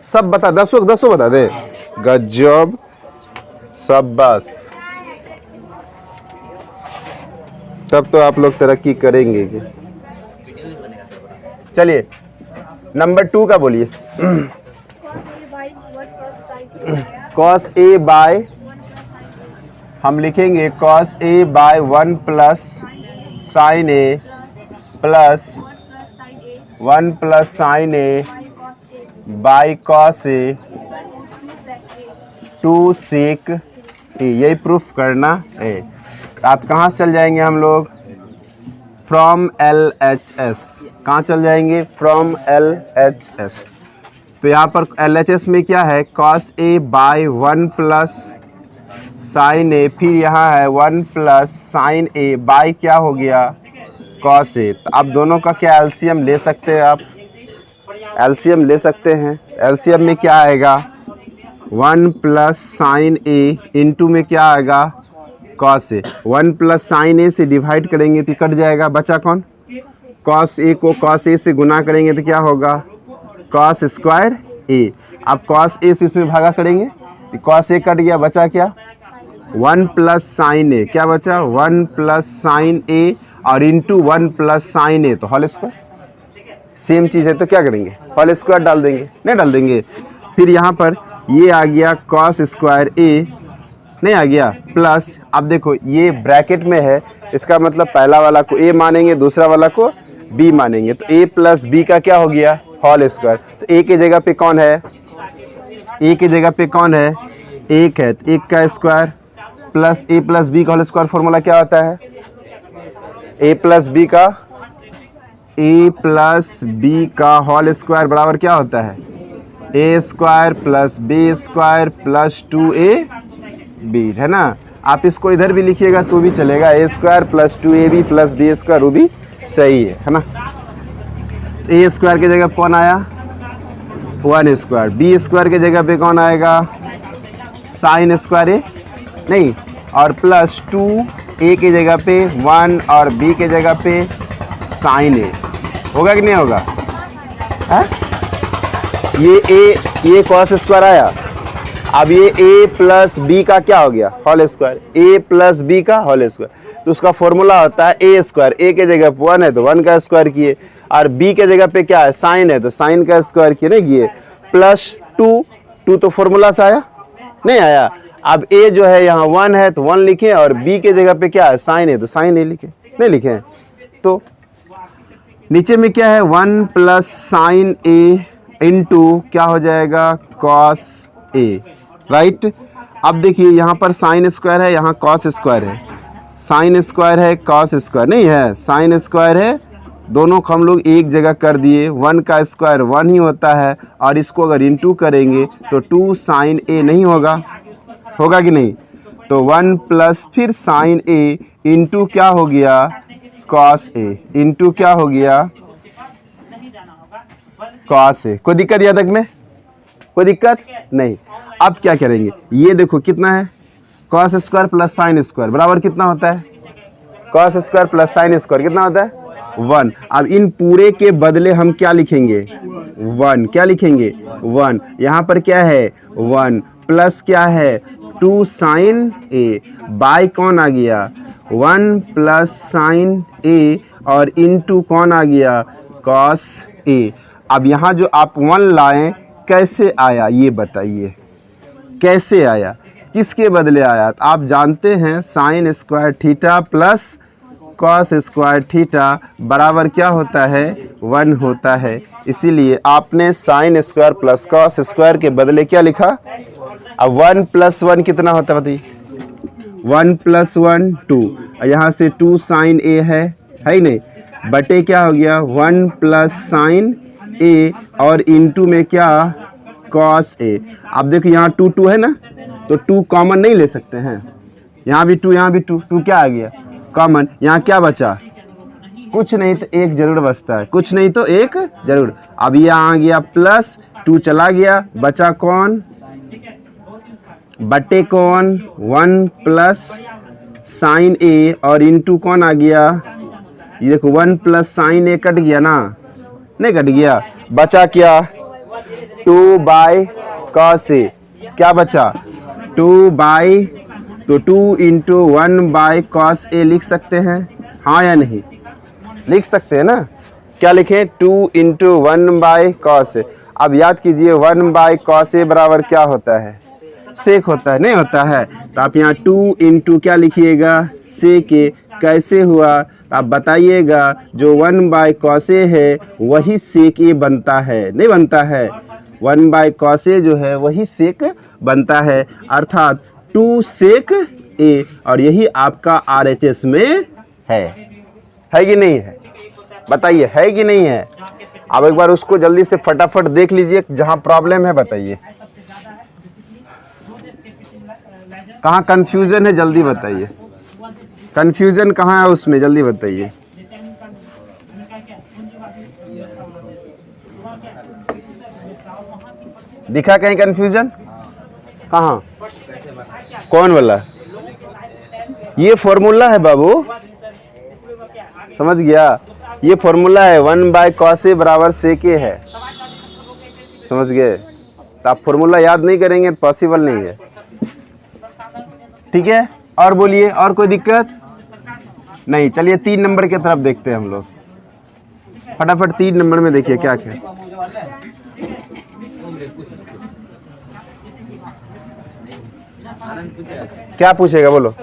सब बता, दसों बता दे। गजब, सब बस, तब तो आप लोग तरक्की करेंगे। चलिए नंबर 2 का बोलिए। cos a बाय, हम लिखेंगे cos a by 1 + sin a plus 1 + sin a by cos a 2 sec A, यही प्रूफ करना है। आप कहाँ से चल जाएंगे हम लोग? From LHS। कहाँ चल जाएंगे? From LHS। तो यहाँ पर LHS में क्या है? cos A by 1 plus sine A, फिर यहाँ है 1 प्लस साइन ए बाई क्या हो गया? cos A। तो आप दोनों का क्या एलसीएम ले सकते हैं? आप एलसीएम ले सकते हैं। एलसीएम में क्या आएगा? 1 प्लस साइन ए इंटू में क्या आएगा? cos A। 1 प्लस साइन ए से डिवाइड करेंगे तो कट जाएगा, बचा कौन? cos A को cos A से गुना करेंगे तो क्या होगा? cos square A। अब cos A से इसमें भागा करेंगे तो cos A कट गया, बचा क्या? 1 प्लस साइन ए, क्या बचा? 1 प्लस साइन ए और इंटू 1 प्लस साइन ए, तो होल स्क्वायर। सेम चीज़ है तो क्या करेंगे? होल स्क्वायर डाल देंगे, नहीं डाल देंगे। फिर यहाँ पर ये आ गया cos स्क्वायर ए, नहीं आ गया, प्लस अब देखो ये ब्रैकेट में है, इसका मतलब पहला वाला को a मानेंगे, दूसरा वाला को b मानेंगे, तो a प्लस b का क्या हो गया? Whole square. तो a की जगह पे कौन है? a की जगह पे कौन है? 1 है, तो 1 का square plus a plus b का होल स्क्वायर फॉर्मूला क्या होता है? a प्लस b का होल स्क्वायर बराबर क्या होता है? a square plus b square plus 2ab, है ना। आप इसको इधर भी लिखिएगा तो भी चलेगा, a square plus 2ab plus b square, वो भी सही है ना। a स्क्वायर की जगह कौन आया? 1 स्क्वायर। b स्क्वायर की जगह पे कौन आएगा? साइन स्क्वायर ए, नहीं, और प्लस 2a की जगह पे 1 और b की जगह पे साइन ए। होगा कि नहीं होगा? है? ये cos स्क्वायर आया। अब ये a प्लस बी का क्या हो गया? Whole square. a plus B का होल स्क्वायर, तो उसका फॉर्मूला होता है a स्क्वायर। a के जगह पे 1 है तो 1 का स्क्वायर किए, और b के जगह पे क्या है? साइन है तो साइन का स्क्वायर किए, नहीं किए, प्लस 2 तो फॉर्मूला से आया, नहीं आया। अब a जो है यहाँ 1 है तो 1 लिखे, और b के जगह पे क्या है? साइन है तो साइन ए लिखे, नहीं लिखे। तो नीचे में क्या है? 1 प्लस साइन ए इंटू क्या हो जाएगा? cos ए, राइट। अब देखिए यहाँ पर साइन स्क्वायर है, यहाँ cos स्क्वायर है, साइन स्क्वायर है, cos स्क्वायर नहीं है, साइन स्क्वायर है, दोनों को हम लोग एक जगह कर दिए। 1 का स्क्वायर 1 ही होता है, और इसको अगर इंटू करेंगे तो 2 साइन ए नहीं होगा, होगा कि नहीं? तो 1 प्लस फिर साइन ए इंटू क्या हो गया? cos ए, इंटू क्या हो गया? cos ए। कोई दिक्कत यहाँ तक में? कोई दिक्कत नहीं। अब क्या करेंगे? ये देखो कितना है? cos square plus sine square बराबर कितना होता है? cos square plus sine square कितना होता है? 1। अब इन पूरे के बदले हम क्या लिखेंगे? 1। क्या लिखेंगे? 1। यहाँ पर क्या है? 1 प्लस क्या है? 2 साइन ए बाय कौन आ गया? 1 प्लस साइन ए, और इंटू कौन आ गया? cos ए। अब यहाँ जो आप 1 लाएं, कैसे आया ये बताइए, कैसे आया? किसके बदले आया? तो आप जानते हैं sign square theta plus cos square theta बराबर क्या होता है? 1 होता है। इसीलिए आपने sine square plus cos square के बदले क्या लिखा? अब 1 प्लस 1 कितना होता है बताइए? 1 प्लस 1 2, यहाँ से 2 साइन ए है ही नहीं, बटे क्या हो गया? 1 प्लस साइन ए, और इंटू में क्या? cos ए। अब देखो यहाँ 2 है ना, तो 2 कॉमन नहीं ले सकते हैं, यहाँ भी 2, यहाँ भी 2 क्या आ गया? कॉमन। यहाँ क्या बचा? कुछ नहीं तो 1 जरूर बचता है, कुछ नहीं तो 1 जरूर। अब यहाँ आ गया प्लस 2 चला गया, बचा कौन? बटे कौन? 1 प्लस साइन ए, और इंटू कौन आ गया? ये देखो 1 प्लस साइन ए कट गया ना, नहीं कट गया, बचा क्या? 2 बाई cos ए। क्या बचा? 2 बाई, तो 2 इंटू 1 बाई cos ए लिख सकते हैं, हाँ या नहीं? लिख सकते हैं ना। क्या लिखें? 2 इंटू 1 बाई cos ए। अब याद कीजिए 1 बाई cos ए बराबर क्या होता है? सेक होता है, नहीं होता है? तो आप यहाँ 2 इंटू क्या लिखिएगा? सेक ए। कैसे हुआ आप बताइएगा? जो 1 बाई cos ए है वही सेक ए बनता है, नहीं बनता है? 1 बाई cos ए जो है वही सेक बनता है, अर्थात 2 sec a, और यही आपका RHS में है कि नहीं है? बताइए, है कि नहीं है? अब एक बार उसको जल्दी से फटाफट देख लीजिए जहां प्रॉब्लम है, बताइए कहां कंफ्यूजन है, जल्दी बताइए। कंफ्यूजन कहां है उसमें, जल्दी बताइए। दिखा कहीं कंफ्यूजन? कहां? कौन वाला? ये फॉर्मूला है बाबू, समझ गया? ये फॉर्मूला है 1/cos a बराबर sec a है, समझ गए? तो आप फॉर्मूला याद नहीं करेंगे तो पॉसिबल नहीं है, ठीक है? और बोलिए, और कोई दिक्कत नहीं? चलिए 3 नंबर की तरफ देखते हैं हम लोग, फटाफट 3 नंबर में देखिए क्या क्या। क्या पूछेगा बोलो?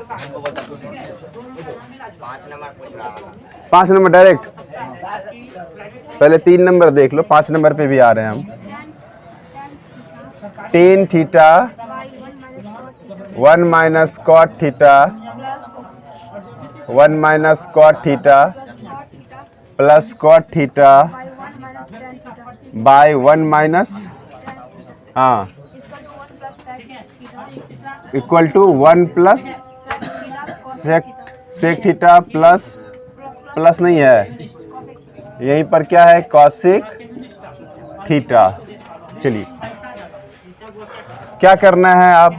5 नंबर डायरेक्ट? पहले 3 नंबर देख लो, 5 नंबर पे भी आ रहे हैं हम। tan theta 1 minus cot theta 1 minus cot theta plus cot theta by 1 minus, हाँ, equal to 1 plus sec theta plus नहीं है, यहीं पर क्या है, कॉसेक थीटा। चलिए क्या करना है आप,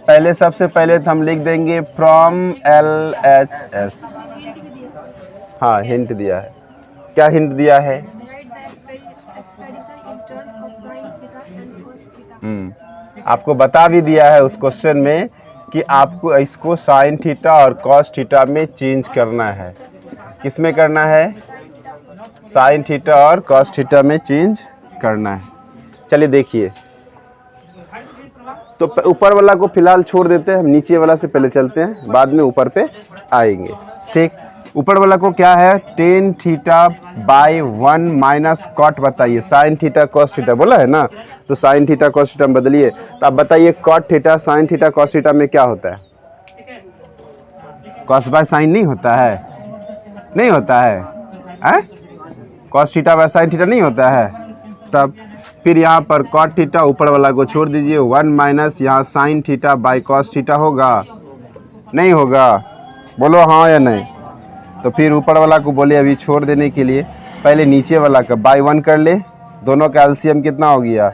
पहले सबसे पहले तो हम लिख देंगे फ्रॉम LHS। हाँ, हिंट दिया है। क्या हिंट दिया है? आपको बता भी दिया है उस क्वेश्चन में कि आपको इसको साइन थीटा और कॉस थीटा में चेंज करना है। किस में करना है? साइन थीटा और कॉस थीटा में चेंज करना है। चलिए देखिए, तो ऊपर वाला को फिलहाल छोड़ देते हैं, हम नीचे वाला से पहले चलते हैं, बाद में ऊपर पे आएंगे, ठीक? ऊपर वाला को क्या है, tan theta by 1 minus cot, बताइए साइन थीटा कॉस थीटा बोला है ना, तो साइन थीटा कॉस थीटा में बदलिए। तो आप बताइए cot theta sine theta cos theta में क्या होता है? कॉस बाय साइन नहीं होता है? नहीं होता है? Cos theta by sine theta नहीं होता है? तब फिर यहाँ पर कॉट थीटा ऊपर वाला को छोड़ दीजिए, 1 माइनस यहाँ sine theta by cos theta होगा, नहीं होगा? बोलो हाँ या नहीं। तो फिर ऊपर वाला को बोले अभी छोड़ देने के लिए, पहले नीचे वाला का बाई 1 कर ले, दोनों का एलसीएम कितना हो गया,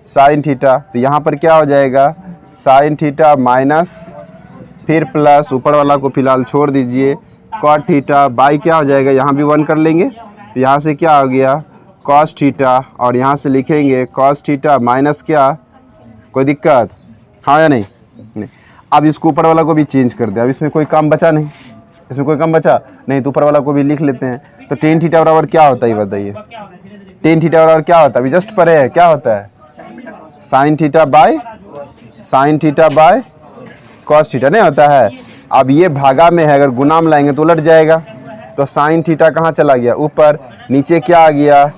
साइन थीटा। तो यहाँ पर क्या हो जाएगा, साइन थीटा माइनस फिर प्लस, ऊपर वाला को फिलहाल छोड़ दीजिए, कॉट थीटा बाई क्या हो जाएगा, यहाँ भी 1 कर लेंगे, तो यहाँ से क्या हो गया, कॉस थीटा, और यहाँ से लिखेंगे कॉस थीटा माइनस क्या, कोई दिक्कत? हाँ या नहीं? नहीं। अब इसको ऊपर वाला को भी चेंज कर दे, अब इसमें कोई काम बचा नहीं, इसमें कोई काम बचा नहीं, तो ऊपर वाला को भी लिख लेते हैं। तो tan थीटा बराबर क्या होता है बताइए? tan थीटा बराबर क्या होता है, अभी जस्ट परे है, क्या होता है, sine theta by cos theta नहीं होता है? अब ये भागा में है, अगर गुना में लाएंगे तो उलट जाएगा, तो साइन थीटा कहाँ चला गया, ऊपर, नीचे क्या आ गया,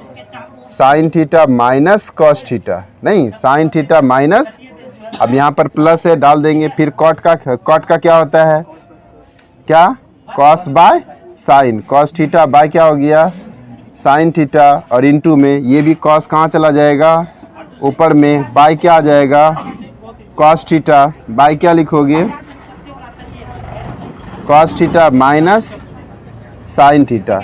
sine theta minus cos theta, नहीं साइन थीटा माइनस, अब यहाँ पर प्लस है डाल देंगे, फिर कॉट का क्या होता है, क्या, cos by sine, cos theta bye क्या हो गया, साइन थीटा, और इनटू में ये भी कॉस कहाँ चला जाएगा, ऊपर में, बाय क्या आ जाएगा, कॉस थीटा बाय क्या लिखोगे, cos theta minus sine theta.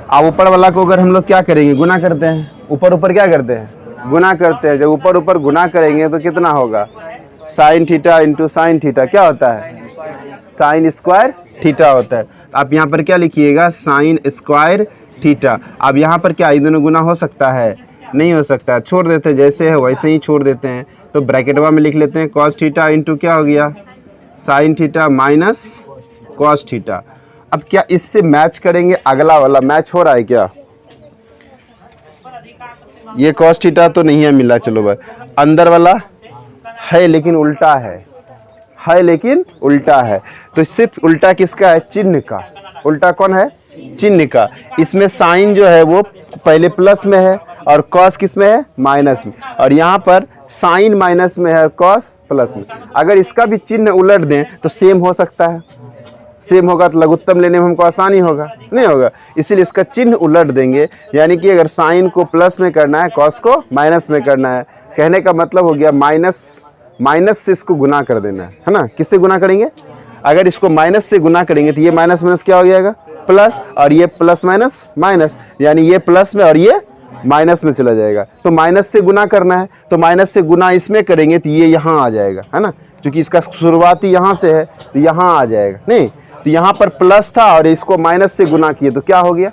अब ऊपर वाला को अगर हम लोग क्या करेंगे, गुना करते हैं, ऊपर क्या करते हैं, गुना करते हैं। जब ऊपर गुना करेंगे तो कितना होगा, sign theta into sine theta क्या होता है, साइन स्क्वायर थीटा होता है। आप यहाँ पर क्या लिखिएगा, साइन स्क्वायर थीटा। अब यहाँ पर क्या दोनों गुना हो सकता है, नहीं हो सकता, छोड़ देते हैं, जैसे है वैसे ही छोड़ देते हैं। तो ब्रैकेटवा में लिख लेते हैं कॉस थीटा इंटू क्या हो गया, sine theta minus cos theta. अब क्या इससे मैच करेंगे, अगला वाला मैच हो रहा है क्या, ये कॉस थीटा तो नहीं है मिला, चलो भाई, अंदर वाला है लेकिन उल्टा है लेकिन उल्टा है। तो सिर्फ उल्टा किसका है, चिन्ह का, उल्टा कौन है, चिन्ह का। इसमें साइन जो है वो पहले प्लस में है और कॉस किस में है, माइनस में, और यहाँ पर साइन माइनस में है, कॉस प्लस में। अगर इसका भी चिन्ह उलट दें तो सेम हो सकता है, सेम होगा तो लघुत्तम लेने में हमको आसानी होगा, नहीं होगा, इसीलिए इसका चिन्ह उलट देंगे। यानी कि अगर साइन को प्लस में करना है, कॉस को माइनस में करना है, कहने का मतलब हो गया माइनस से इसको गुना कर देना है ना। किससे गुना करेंगे? अगर इसको माइनस से गुना करेंगे तो ये माइनस माइनस क्या हो जाएगा, प्लस, और ये प्लस माइनस माइनस, यानी ये प्लस में और ये माइनस में चला जाएगा। तो माइनस से गुना करना है, तो माइनस से गुना इसमें करेंगे तो ये यहाँ आ जाएगा, है ना, क्योंकि इसका शुरुआती यहाँ से है तो यहाँ आ जाएगा। नहीं तो यहाँ पर प्लस था और इसको माइनस से गुना किए तो क्या हो गया,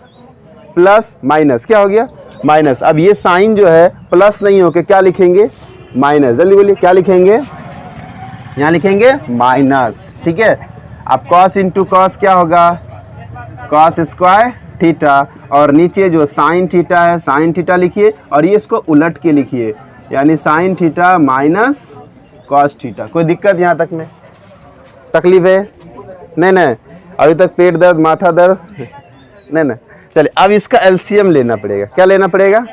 प्लस माइनस, क्या हो गया, माइनस। अब ये साइन जो है प्लस नहीं होके क्या लिखेंगे, माइनस। जल्दी बोलिए क्या लिखेंगे, यहाँ लिखेंगे माइनस, ठीक है। अब कॉस इंटू कॉस क्या होगा, कॉस स्क्वायर थीटा, और नीचे जो साइन थीटा है साइन थीटा लिखिए, और ये इसको उलट के लिखिए, यानी sine theta minus cos theta. कोई दिक्कत यहाँ तक में, तकलीफ है? नहीं, अभी तक पेट दर्द, माथा दर्द नहीं। चलिए अब इसका एलसीएम लेना पड़ेगा। क्या लेना पड़ेगा,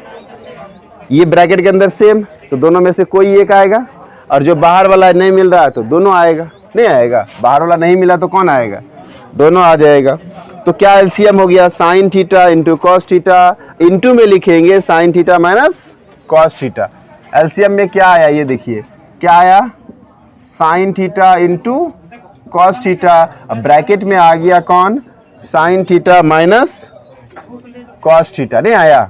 ये ब्रैकेट के अंदर सेम, तो दोनों में से कोई एक आएगा, और जो बाहर वाला नहीं मिल रहा है तो दोनों आएगा, नहीं आएगा, बाहर वाला नहीं मिला तो कौन आएगा, दोनों आ जाएगा। तो क्या एलसीएम हो गया, sign theta into cos theta, into में लिखेंगे sine theta minus cos theta. LCM में क्या आया ये देखिए, क्या आया, sign theta into cos theta, अब ब्रैकेट में आ गया कौन, sine theta minus cos theta, नहीं आया,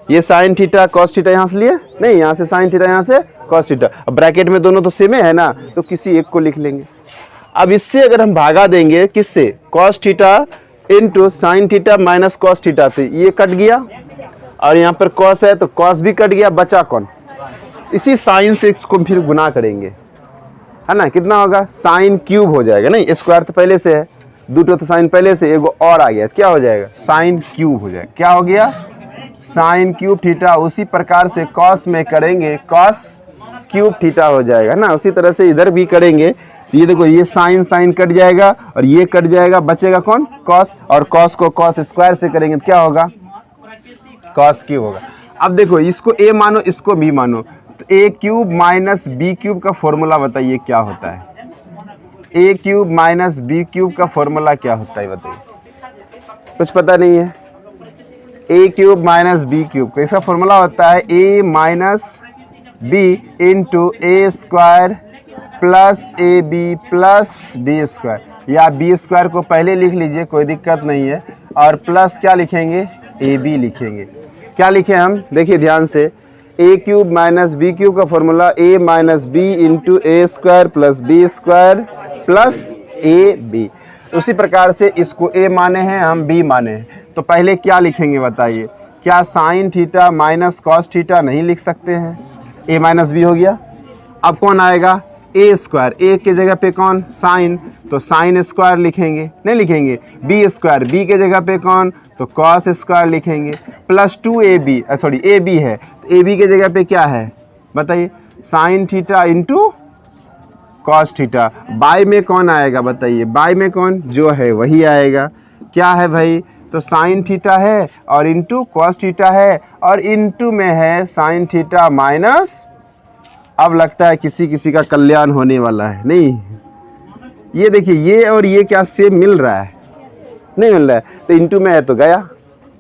ये साइन थीटा कॉस थीटा यहाँ से लिए, नहीं यहाँ से साइन थीटा, यहाँ से कॉस थीटा, अब ब्रैकेट में दोनों तो सेम है ना, तो किसी एक को लिख लेंगे। अब इससे अगर हम भागा देंगे किससे, cos theta into sine theta minus cos theta, तो ये कट गया, और यहाँ पर कॉस है तो कॉस भी कट गया, बचा कौन, इसी साइन से इसको फिर गुना करेंगे, है ना, कितना होगा, साइन क्यूब हो जाएगा, नहीं स्क्वायर तो पहले से है, दूसरा तो साइन पहले से, एगो और आ गया, क्या हो जाएगा, साइन क्यूब हो जाएगा। क्या हो गया, साइन क्यूब थीटा। उसी प्रकार से कॉस में करेंगे, कॉस क्यूब थीटा हो जाएगा ना। उसी तरह से इधर भी करेंगे, ये देखो ये साइन साइन कट जाएगा और ये कट जाएगा, बचेगा कौन, कॉस, और कॉस को कॉस स्क्वायर से करेंगे तो क्या होगा, कॉस क्यूब होगा। अब देखो इसको ए मानो, इसको बी मानो, तो A cube minus B cube का फॉर्मूला बताइए क्या होता है, A cube minus B cube का फॉर्मूला क्या होता है बताइए, कुछ पता नहीं है। A cube minus B cube का इसका फॉर्मूला होता है A minus B into A square plus A B plus B square, या बी स्क्वायर को पहले लिख लीजिए कोई दिक्कत नहीं है, और प्लस क्या लिखेंगे, ए बी लिखेंगे। क्या लिखें हम, देखिए ध्यान से, A cube minus B cube का formula A minus B into A square plus B square plus A B. उसी प्रकार से इसको ए माने हैं, हम बी माने हैं, तो पहले क्या लिखेंगे बताइए, क्या sine theta minus cos theta नहीं लिख सकते हैं, ए माइनस बी हो गया। अब कौन आएगा, ए स्क्वायर, ए के जगह पे कौन, साइन, तो साइन स्क्वायर लिखेंगे, नहीं लिखेंगे, बी स्क्वायर, बी के जगह पे कौन, तो कॉस स्क्वायर लिखेंगे, plus 2ab, sorry A B है, तो ए बी के जगह पे क्या है बताइए, sine theta into cos theta. By में कौन आएगा बताइए, बाय में कौन जो है वही आएगा, क्या है भाई, तो साइन थीटा है और इंटू कॉस थीटा है, और इंटू में है साइन थीटा माइनस, अब लगता है किसी किसी का कल्याण होने वाला है, नहीं ये देखिए ये और ये क्या सेम मिल रहा है, नहीं मिल रहा है, तो इंटू में है तो गया,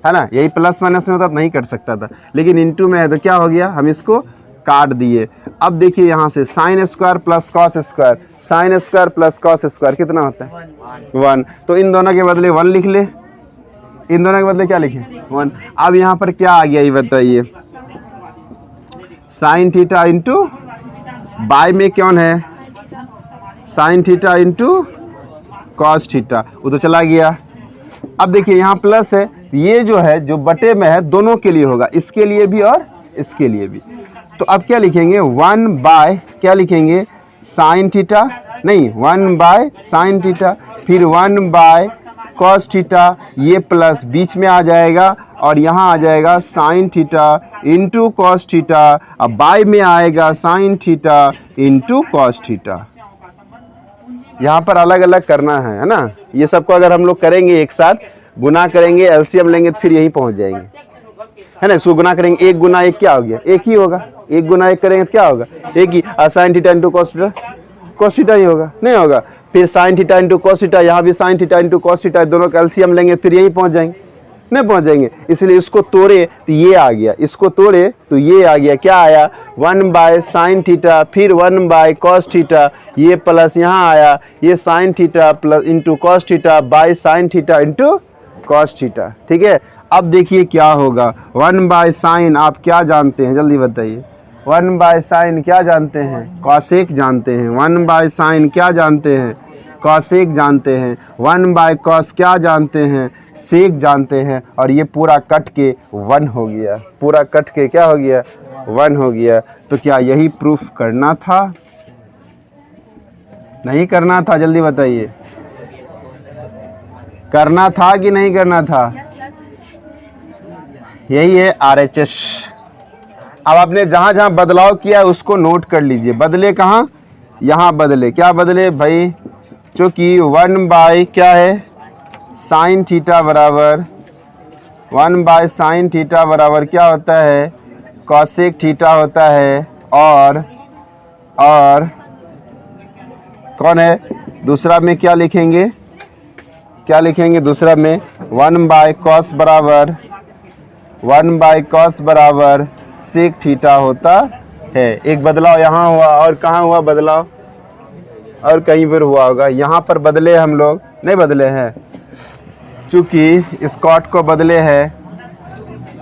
है ना, यही प्लस माइनस में होता तो नहीं कर सकता था, लेकिन इंटू में है तो क्या हो गया, हम इसको काट दिए। अब देखिए यहाँ से sine square plus cos square, sine square plus cos square कितना होता है 1, तो इन दोनों के बदले 1 लिख ले, इन दोनों के बदले क्या लिखे 1। अब यहाँ पर क्या आ गया ये बताइए, साइन थीटा इंटू बाय में कौन है, sign theta into cos theta, वो तो चला गया। अब देखिए यहाँ प्लस है, ये जो है जो बटे में है दोनों के लिए होगा, इसके लिए भी और इसके लिए भी, तो अब क्या लिखेंगे 1 बाय क्या लिखेंगे, साइन थीटा, नहीं 1 बाय साइन थीटा, फिर 1 बाय कॉस थीटा, ये प्लस बीच में आ जाएगा और यहाँ आ जाएगा sine theta into cos theta, अब बाय में आएगा sign theta into cos theta. यहाँ पर अलग अलग करना है ना, ये सबको अगर हम लोग करेंगे एक साथ गुना करेंगे, एलसीएम लेंगे तो फिर यहीं पहुँच जाएंगे, है ना, इसको गुना करेंगे, 1 गुना 1 क्या हो गया, 1 ही होगा, 1 गुना 1 करेंगे तो क्या होगा, 1 ही। Sine theta into cos theta, cos theta ही होगा, नहीं होगा। फिर sine theta into cos theta, यहाँ भी sine theta into cos theta, दोनों का एलसीएम लेंगे फिर यही पहुंच जाएंगे, नहीं पहुंच जाएंगे। इसलिए इसको तोड़े तो ये आ गया, इसको तोड़े तो ये आ गया, क्या आया, 1 बाय साइन थीटा, फिर 1 बाय कॉस थीटा, ये प्लस यहाँ आया, ये sign theta plus into cos theta by sine theta into cos theta. ठीक है, अब देखिए क्या होगा, 1 बाय साइन आप क्या जानते हैं, जल्दी बताइए, 1 बाय साइन क्या जानते हैं, कॉसेक जानते हैं। 1 बाय साइन क्या जानते हैं, कॉसेक जानते हैं। 1 बाय कॉस क्या जानते हैं, सेक जानते हैं। और ये पूरा कट के 1 हो गया, पूरा कट के क्या हो गया, 1 हो गया। तो क्या यही प्रूफ करना था, नहीं करना था, जल्दी बताइए, करना था कि नहीं करना था, यही है RHS। अब आपने जहां जहां बदलाव किया है उसको नोट कर लीजिए। बदले कहाँ, यहाँ बदले, क्या बदले भाई, चूंकि 1 बाय क्या है साइन थीटा बराबर 1 बाय साइन थीटा बराबर क्या होता है, कॉसेक थीटा होता है। और कौन है दूसरा में, क्या लिखेंगे, क्या लिखेंगे दूसरा में, 1 बाय कॉस बराबर 1 बाय कॉस बराबर सेक थीटा होता है। एक बदलाव यहाँ हुआ, और कहाँ हुआ बदलाव, और कहीं पर हुआ होगा, यहाँ पर बदले हम लोग, नहीं बदले हैं, चूंकि इस कॉट को बदले हैं।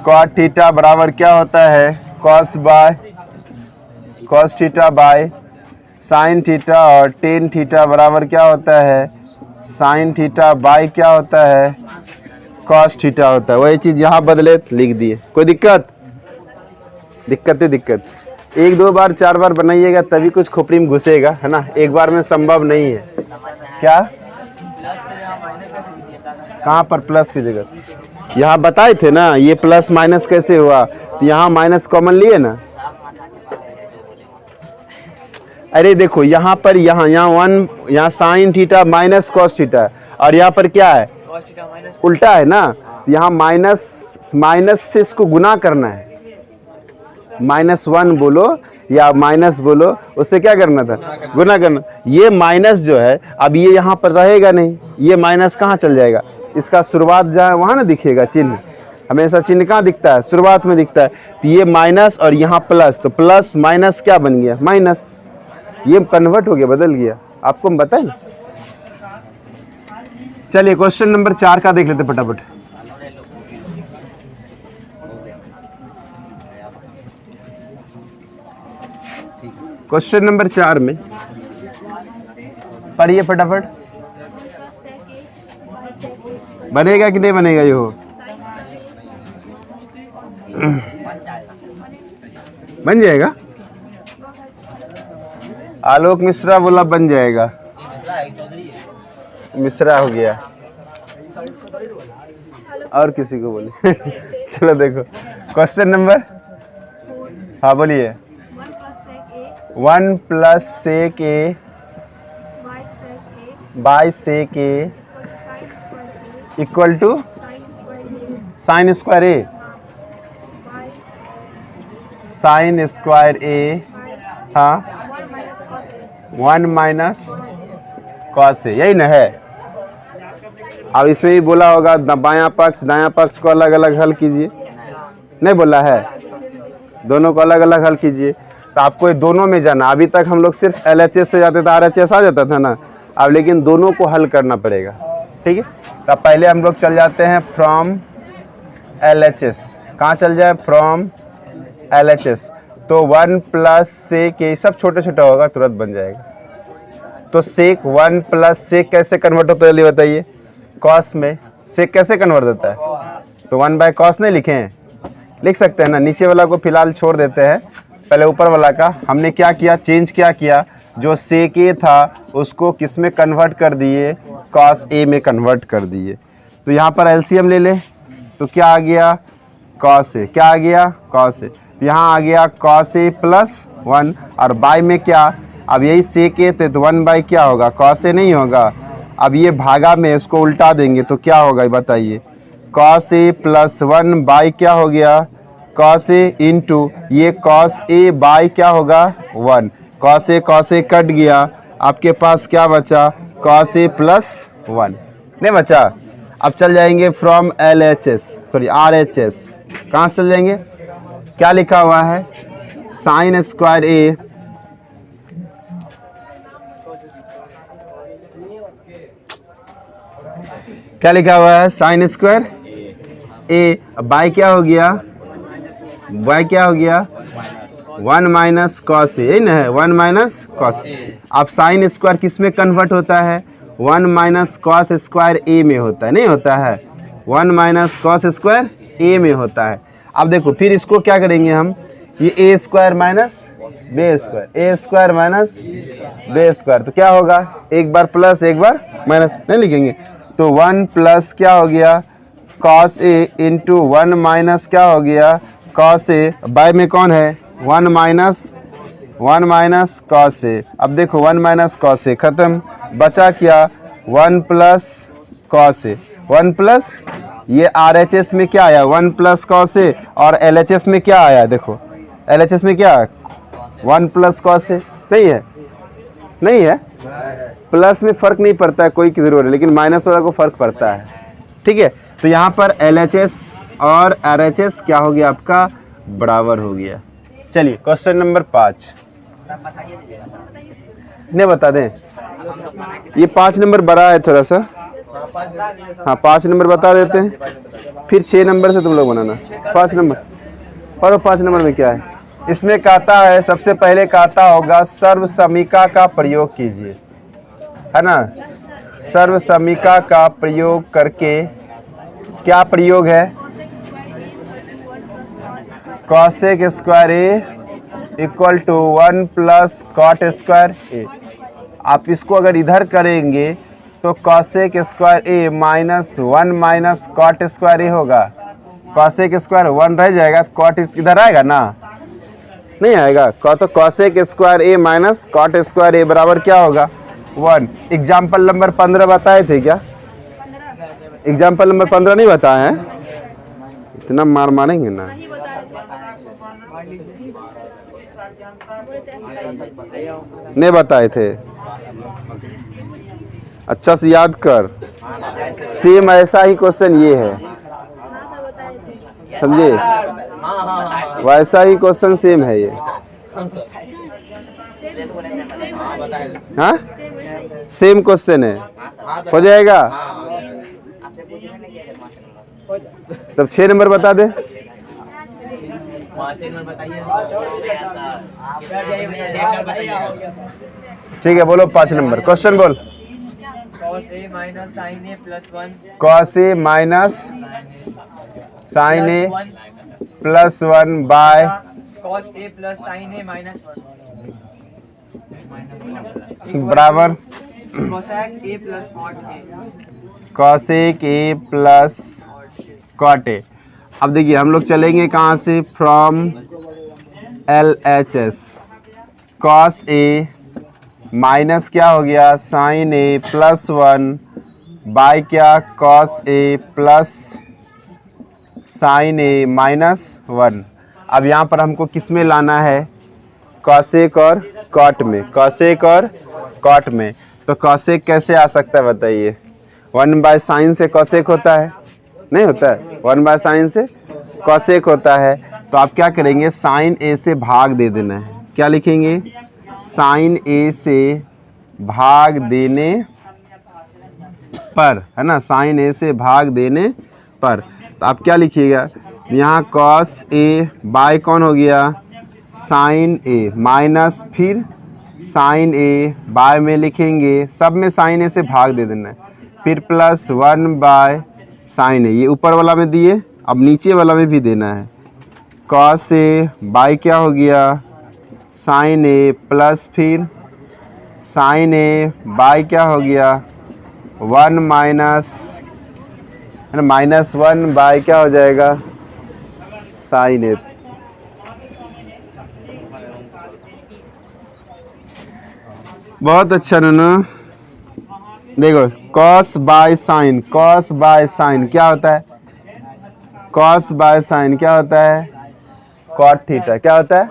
कॉट थीटा बराबर क्या होता है, cos theta by sine theta, और टेन थीटा बराबर क्या होता है, साइन थीटा बाय क्या होता है, कॉस थीटा होता है। वही चीज़ यहाँ बदले लिख दिए। कोई दिक्कत, दिक्कत ही दिक्कत। 1 2 बार 4 बार बनाइएगा तभी कुछ खोपड़ी में घुसेगा, है ना, एक बार में संभव नहीं है। क्या, कहाँ पर प्लस की जगह, यहाँ बताए थे ना, ये प्लस माइनस कैसे हुआ, तो यहाँ माइनस कॉमन लिए ना। अरे देखो यहाँ पर, यहाँ 1, यहाँ sine theta minus cos theta, और यहाँ पर क्या है, उल्टा है ना, यहाँ माइनस से इसको गुना करना है, -1 बोलो या माइनस बोलो, उससे क्या करना था, गुना करना। ये माइनस जो है अब ये यहाँ पर रहेगा नहीं, ये माइनस कहाँ चल जाएगा, इसका शुरुआत जहाँ वहाँ ना दिखेगा चिन्ह, हमेशा चिन्ह कहाँ दिखता है, शुरुआत में दिखता है। तो ये माइनस और यहाँ प्लस, तो प्लस माइनस क्या बन गया, माइनस, ये कन्वर्ट हो गया, बदल गया। आपको हम बताएं, चलिए क्वेश्चन नंबर 4 का देख लेते फटाफट। क्वेश्चन नंबर 4 में पढ़िए फटाफट, बनेगा कि नहीं बनेगा, ये हो बन जाएगा। आलोक मिश्रा बोला बन जाएगा, मिश्रा हो गया, और किसी को बोले चलो देखो क्वेश्चन नंबर, हाँ बोलिए। 1 plus sec A by sec A equal to sine square A, sine square A, हाँ 1 माइनस कॉस ए, यही ना है। अब इसमें भी बोला होगा बायां पक्ष दायां पक्ष को अलग अलग हल कीजिए, नहीं बोला है, दोनों को अलग अलग हल कीजिए। तो आपको ये दोनों में जाना, अभी तक हम लोग सिर्फ LHS से जाते थे, RHS आ जाता था ना, अब लेकिन दोनों को हल करना पड़ेगा, ठीक है। तो पहले हम लोग चल जाते हैं फ्रॉम LHS, कहाँ चल जाए, फ्रॉम LHS। तो 1 प्लस सेक ए, सब छोटे छोटे होगा, तुरंत बन जाएगा। तो सेक 1 प्लस सेक कैसे कन्वर्ट होता है जल्दी बताइए, कॉस में सेक कैसे कन्वर्ट होता है, तो 1 बाय कॉस नहीं लिखे हैं, लिख सकते हैं ना, नीचे वाला को फिलहाल छोड़ देते हैं, पहले ऊपर वाला का हमने क्या किया, चेंज क्या किया, जो सेक ए था उसको किस में कन्वर्ट कर दिए, कॉस ए में कन्वर्ट कर दिए। तो यहाँ पर एलसीएम ले ले, तो क्या आ गया, कॉस ए, क्या आ गया, कॉस ए, यहाँ आ गया कॉस ए प्लस 1, और बाय में क्या, अब यही सेक ए थे तो 1 बाय क्या होगा, कॉस ए नहीं होगा। अब ये भागा में इसको उल्टा देंगे तो क्या होगा बताइए, कॉस ए प्लस 1 बाय क्या हो गया, कॉस ए इंटू ये कॉस ए बाय क्या होगा 1, कॉस ए कट गया, आपके पास क्या बचा कॉस ए प्लस 1 नहीं बचा। अब चल जाएंगे फ्रॉम LHS सॉरी RHS, कहाँ से चल जाएंगे, क्या लिखा हुआ है साइन स्क्वायर ए क्या लिखा हुआ है साइन स्क्वायर ए बाय क्या हो गया 1 माइनस कॉस ए ना है 1 माइनस कॉस। अब साइन स्क्वायर किस में कन्वर्ट होता है 1 माइनस कॉस स्क्वायर ए में होता है, नहीं होता है 1 माइनस कॉस स्क्वायर ए में होता है। अब देखो फिर इसको क्या करेंगे हम, ये ए स्क्वायर माइनस बे स्क्वायर, ए स्क्वायर माइनस बे स्क्वायर, तो क्या होगा एक बार प्लस एक बार माइनस नहीं लिखेंगे, तो 1 प्लस क्या हो गया कॉस ए इंटू 1 माइनस क्या हो गया कॉस ए, बाय में कौन है 1 माइनस कॉस ए। अब देखो 1 माइनस कॉस ए खत्म, बचा क्या 1 प्लस कॉस ए, 1 प्लस ये RHS में क्या आया 1 प्लस कॉस ए, और LHS में क्या आया देखो LHS में क्या 1 प्लस कॉस ए नहीं है प्लस में फर्क नहीं पड़ता है कोई की जरूरत है, लेकिन माइनस वाला को फर्क पड़ता है, ठीक है। तो यहाँ पर LHS और RHS क्या हो गया आपका बराबर हो गया। चलिए क्वेश्चन नंबर 5 नहीं बता दें, ये 5 नंबर बड़ा है थोड़ा सा, हाँ 5 नंबर बता देते हैं, फिर 6 नंबर से तुम लोग बनाना 5 नंबर। और 5 नंबर में क्या है, इसमें कहता है सबसे पहले कहता होगा सर्व समीका का प्रयोग कीजिए, है ना। सर्व समीका का प्रयोग करके क्या प्रयोग है cosec square A equal to 1 plus cot square A. आप इसको अगर इधर करेंगे तो cosec square A minus 1 minus cot square A होगा, कॉसेक स्क्वायर 1 रह जाएगा, कॉट इधर आएगा ना, नहीं आएगा, तो cosec square A minus cot square ए बराबर क्या होगा 1। एग्जाम्पल नंबर 15 बताए थे क्या, एग्जाम्पल नंबर 15 नहीं बताए हैं, इतना मार मारेंगे ना। नहीं बताए थे, अच्छा से याद कर, सेम ऐसा ही क्वेश्चन ये है, समझे, वैसा ही क्वेश्चन सेम है ये, हाँ सेम क्वेश्चन है, हो जाएगा। तब 6 नंबर बता दे, ठीक है बोलो 5 नंबर क्वेश्चन बोल। cos a minus sin a plus 1 cos a minus sine A plus 1 by cos a plus sin a minus 1 बराबर cosec a plus cot a cosec a plus cot a। अब देखिए हम लोग चलेंगे कहाँ से, from LHS, cos a minus क्या हो गया साइन ए प्लस 1 बाय क्या cos a plus sine A minus 1। अब यहाँ पर हमको किस में लाना है cosec और cot में, cosec और cot में, तो cosec कैसे आ सकता है बताइए, 1 बाय साइन से cosec होता है, नहीं होता है, 1 बाय साइन से cosec होता है। तो आप क्या करेंगे साइन ए से भाग दे देना है, क्या लिखेंगे साइन ए से भाग देने पर, है ना, साइन ए से भाग देने पर, तो आप क्या लिखिएगा यहाँ cos ए बाय कौन हो गया साइन ए माइनस फिर साइन ए बाय में लिखेंगे, सब में साइन ए से भाग दे देना है, फिर प्लस 1 बाय साइन ए, ये ऊपर वाला में दिए, अब नीचे वाला में भी देना है, cos ए बाय क्या हो गया साइन ए प्लस फिर साइन ए बाय क्या हो गया 1 माइनस, है ना, माइनस 1 बाय क्या हो जाएगा साइन ए। बहुत अच्छा नन्ना, देखो cos by sine, cos by sine क्या होता है, cos बाय साइन क्या होता है कॉट थीटा क्या होता है,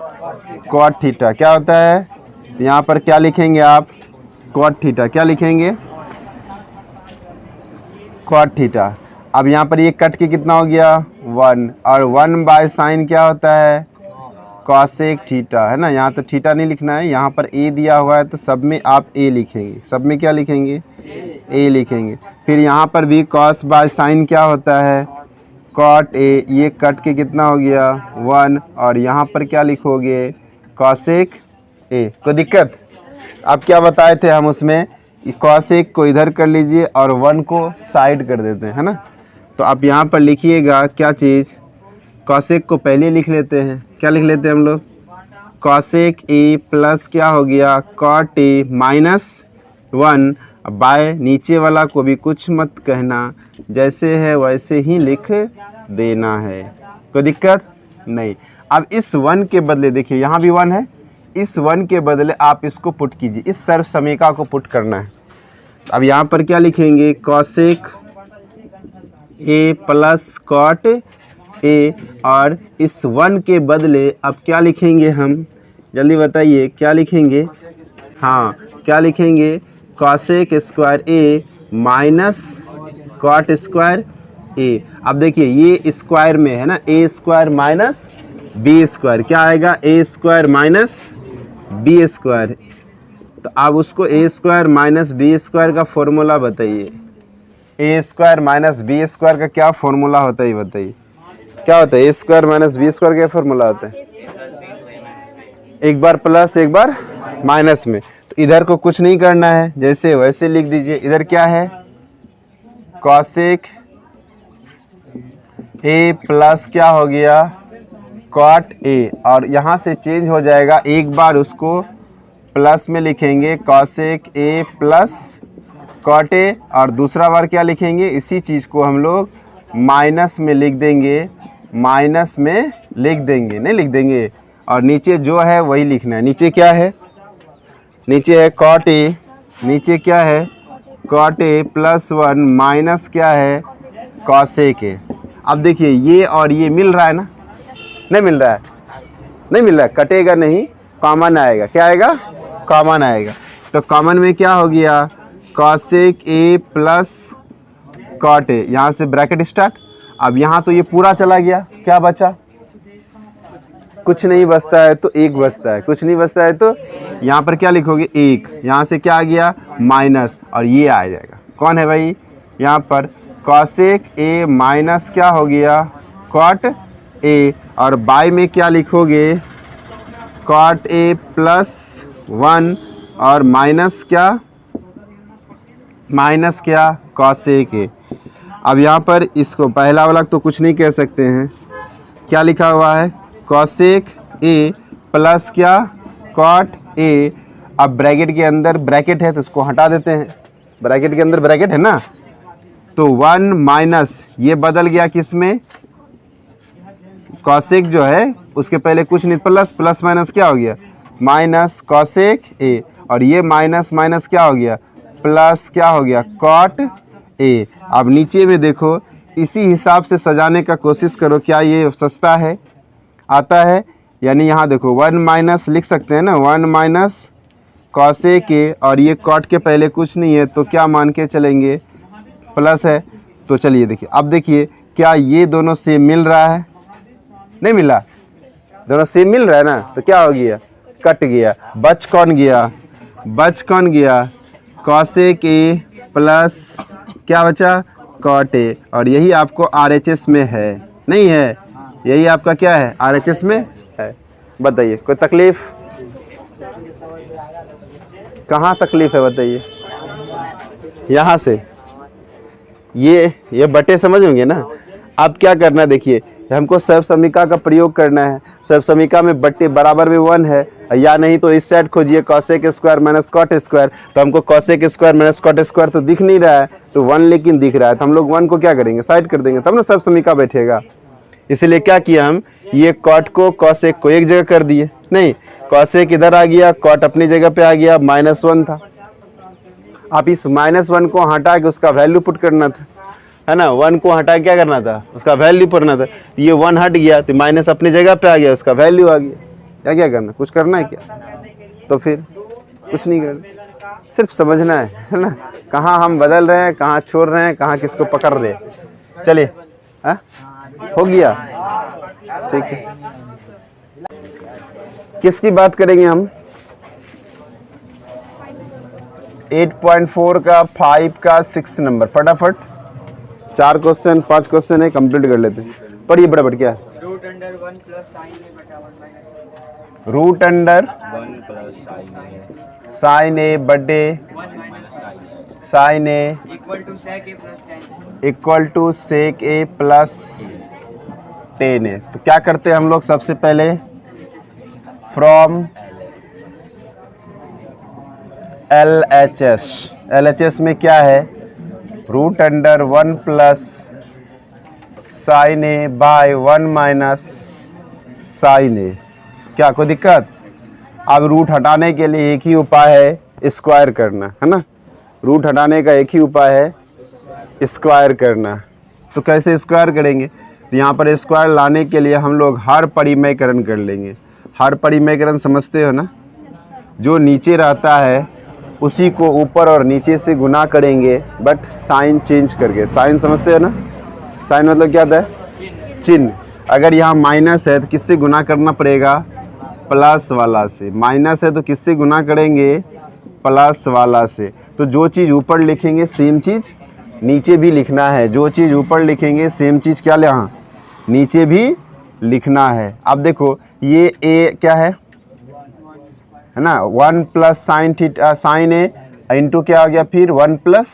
कॉट थीटा क्या होता है। तो यहाँ पर क्या लिखेंगे आप, कॉट थीटा क्या लिखेंगे, कॉट थीटा। अब यहाँ पर ये कट के कितना हो गया 1, और 1 बाय साइन क्या होता है, कॉसेक थीटा, है ना। यहाँ तो थीटा नहीं लिखना है, यहाँ पर ए दिया हुआ है तो सब में आप ए लिखेंगे, सब में क्या लिखेंगे, ए लिखेंगे। फिर यहाँ पर भी कॉस बाय साइन क्या होता है, कॉट ए, ये कट के कितना हो गया 1, और यहाँ पर क्या लिखोगे, कॉसेक ए। कोई दिक्कत। अब क्या बताए थे हम उसमें, कॉसेक को इधर कर लीजिए और 1 को साइड कर देते हैं, है ना। तो आप यहाँ पर लिखिएगा क्या चीज़, कॉसेक को पहले लिख लेते हैं, क्या लिख लेते हैं हम लोग, कॉसेक ए प्लस क्या हो गया कॉट ए माइनस 1। अब बाय नीचे वाला को भी कुछ मत कहना, जैसे है वैसे ही लिख देना है, कोई दिक्कत नहीं। अब इस 1 के बदले देखिए यहाँ भी 1 है, इस 1 के बदले आप इसको पुट कीजिए, इस सर्व समीका को पुट करना है। अब यहाँ पर क्या लिखेंगे, cosec A plus cot A, और इस 1 के बदले अब क्या लिखेंगे हम, जल्दी बताइए क्या लिखेंगे, हाँ क्या लिखेंगे, cosec square A minus cot square A. अब देखिए ये स्क्वायर में है ना, ए स्क्वायर माइनस बी स्क्वायर क्या आएगा, ए स्क्वायर माइनस बी स्क्वायर। तो आप उसको ए स्क्वायर माइनस बी स्क्वायर का फॉर्मूला बताइए, ए स्क्वायर माइनस बी स्क्वायर का क्या फॉर्मूला होता है बताइए, क्या होता है, A square minus B square का फॉर्मूला होता है, एक बार प्लस एक बार माइनस में। तो इधर को कुछ नहीं करना है, जैसे वैसे लिख दीजिए। इधर क्या है, कॉसेक ए प्लस क्या हो गया कॉट ए, और यहाँ से चेंज हो जाएगा, एक बार उसको प्लस में लिखेंगे cosec A plus cot A, और दूसरा बार क्या लिखेंगे, इसी चीज़ को हम लोग माइनस में लिख देंगे, माइनस में लिख देंगे, नहीं लिख देंगे, और नीचे जो है वही लिखना है। नीचे क्या है, नीचे है कॉट ए, नीचे क्या है कॉट ए प्लस 1 माइनस क्या है कॉसेक ए। अब देखिए ये और ये मिल रहा है ना, नहीं मिल रहा है, नहीं मिल रहा है, कटेगा नहीं, कॉमन आएगा, क्या आएगा, कॉमन आएगा। तो कॉमन में क्या हो गया, cosec A plus cot A, यहाँ से ब्रैकेट स्टार्ट। अब यहाँ तो ये पूरा चला गया, क्या बचा, कुछ नहीं बचता है तो एक बचता है, कुछ नहीं बचता है तो यहाँ पर क्या लिखोगे एक, यहाँ से क्या आ गया माइनस, और ये आ जाएगा, कौन है भाई यहाँ पर कॉसेक ए माइनस क्या हो गया कॉट ए, और बाई में क्या लिखोगे कॉट ए प्लस 1 और माइनस क्या कॉसेक ए। अब यहाँ पर इसको पहला वाला तो कुछ नहीं कह सकते हैं, क्या लिखा हुआ है कॉसेक ए प्लस क्या कॉट ए। अब ब्रैकेट के अंदर ब्रैकेट है तो इसको हटा देते हैं, ब्रैकेट के अंदर ब्रैकेट है ना, तो 1 माइनस ये बदल गया किस में, कॉसेक जो है उसके पहले कुछ नहीं, प्लस प्लस माइनस क्या हो गया माइनस कॉसेक ए, और ये माइनस माइनस क्या हो गया प्लस क्या हो गया कॉट ए। अब नीचे में देखो, इसी हिसाब से सजाने का कोशिश करो, क्या ये सस्ता है, आता है, यानी यहाँ देखो 1 माइनस लिख सकते हैं ना, 1 माइनस कॉसेक ए, और ये कॉट के पहले कुछ नहीं है तो क्या मान के चलेंगे प्लस है। तो चलिए देखिए, अब देखिए क्या ये दोनों सेम मिल रहा है, नहीं मिला, दोनों सेम मिल रहा है ना, तो क्या हो गया कट गया, बच कौन गया कॉसेक ए प्लस क्या बचा कॉट ए, और यही आपको RHS में है, नहीं है, यही आपका क्या है RHS में है। बताइए कोई तकलीफ, कहाँ तकलीफ है बताइए, यहाँ से ये बटे समझ होंगे ना। अब क्या करना, देखिए हमको सर्व समीका का प्रयोग करना है, सर्व समीका में बट्टे बराबर में 1 है, या नहीं तो इस साइड खोजिए cosec square minus cot square, तो हमको cosec square minus cot square तो दिख नहीं रहा है, तो 1 लेकिन दिख रहा है, तो हम लोग 1 को क्या करेंगे साइड कर देंगे, तब ना सर्व समीका बैठेगा। इसलिए क्या किया हम, ये कॉट को कॉसेक को एक जगह कर दिए, नहीं कॉसेक इधर आ गया, कॉट अपनी जगह पे आ गया, -1 था, आप इस -1 को हटा के उसका वैल्यू पुट करना था, है ना, 1 को हटा क्या करना था, उसका वैल्यू पढ़ना था। तो ये 1 हट गया तो माइनस अपनी जगह पे आ गया, उसका वैल्यू आ गया। क्या क्या करना, कुछ करना है क्या? तो फिर कुछ नहीं करना, सिर्फ समझना है ना, कहाँ हम बदल रहे हैं, कहाँ छोड़ रहे हैं, कहाँ किसको पकड़ रहे हैं। चलिए, हाँ हो गया, ठीक है। किसकी बात करेंगे हम? 8.4 का, 5 का, 6 नंबर। फटाफट 4 क्वेश्चन 5 क्वेश्चन है, कंप्लीट कर लेते हैं। पढ़िए फटाफट। क्या? Root under 1 plus sine A बटा 1 minus root under 1 plus sine A बटे 1 minus sine A equal to sec A plus 10। Equal to sec A plus 10 A. तो क्या करते हैं हम लोग? सबसे पहले फ्रॉम LHS, LHS में क्या है? Root under 1 plus sine A by 1 minus sine ए। क्या कोई दिक्कत? अब रूट हटाने के लिए एक ही उपाय है, स्क्वायर करना, है ना। रूट हटाने का एक ही उपाय है, स्क्वायर करना। तो कैसे स्क्वायर करेंगे? तो यहाँ पर स्क्वायर लाने के लिए हम लोग हर परिमेयकरण कर लेंगे। हर परिमेयकरण समझते हो ना, जो नीचे रहता है उसी को ऊपर और नीचे से गुना करेंगे, बट साइन चेंज करके। साइन समझते हो ना, साइन मतलब क्या होता है? चिन्ह। अगर यहाँ माइनस है तो किससे गुना करना पड़ेगा? प्लस वाला से। माइनस है तो किससे गुना करेंगे? प्लस वाला से। तो जो चीज़ ऊपर लिखेंगे सेम चीज़ नीचे भी लिखना है। जो चीज़ ऊपर लिखेंगे सेम चीज़ क्या यहाँ नीचे भी लिखना है। अब देखो ये ए क्या है ना, 1 plus sine theta sine A into क्या हो गया फिर 1 प्लस।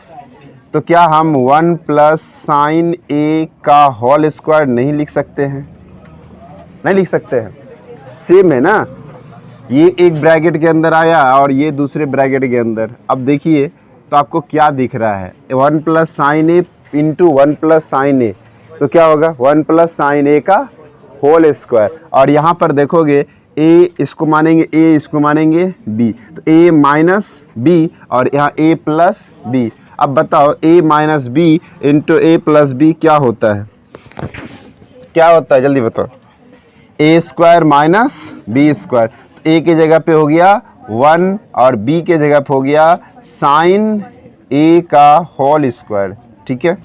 तो क्या हम 1 प्लस साइन ए का होल स्क्वायर नहीं लिख सकते हैं? नहीं लिख सकते हैं, सेम है ना। ये एक ब्रैकेट के अंदर आया और ये दूसरे ब्रैकेट के अंदर। अब देखिए तो आपको क्या दिख रहा है? 1 plus sine A into 1 plus sine ए। तो क्या होगा? 1 प्लस साइन ए का होल स्क्वायर। और यहाँ पर देखोगे ए इसको मानेंगे ए, इसको मानेंगे बी, तो ए माइनस बी और यहाँ ए प्लस बी। अब बताओ A minus B into A plus B क्या होता है? क्या होता है जल्दी बताओ? A square minus B square. तो ए की जगह पे हो गया 1 और बी के जगह पे हो गया साइन ए का होल स्क्वायर। ठीक है,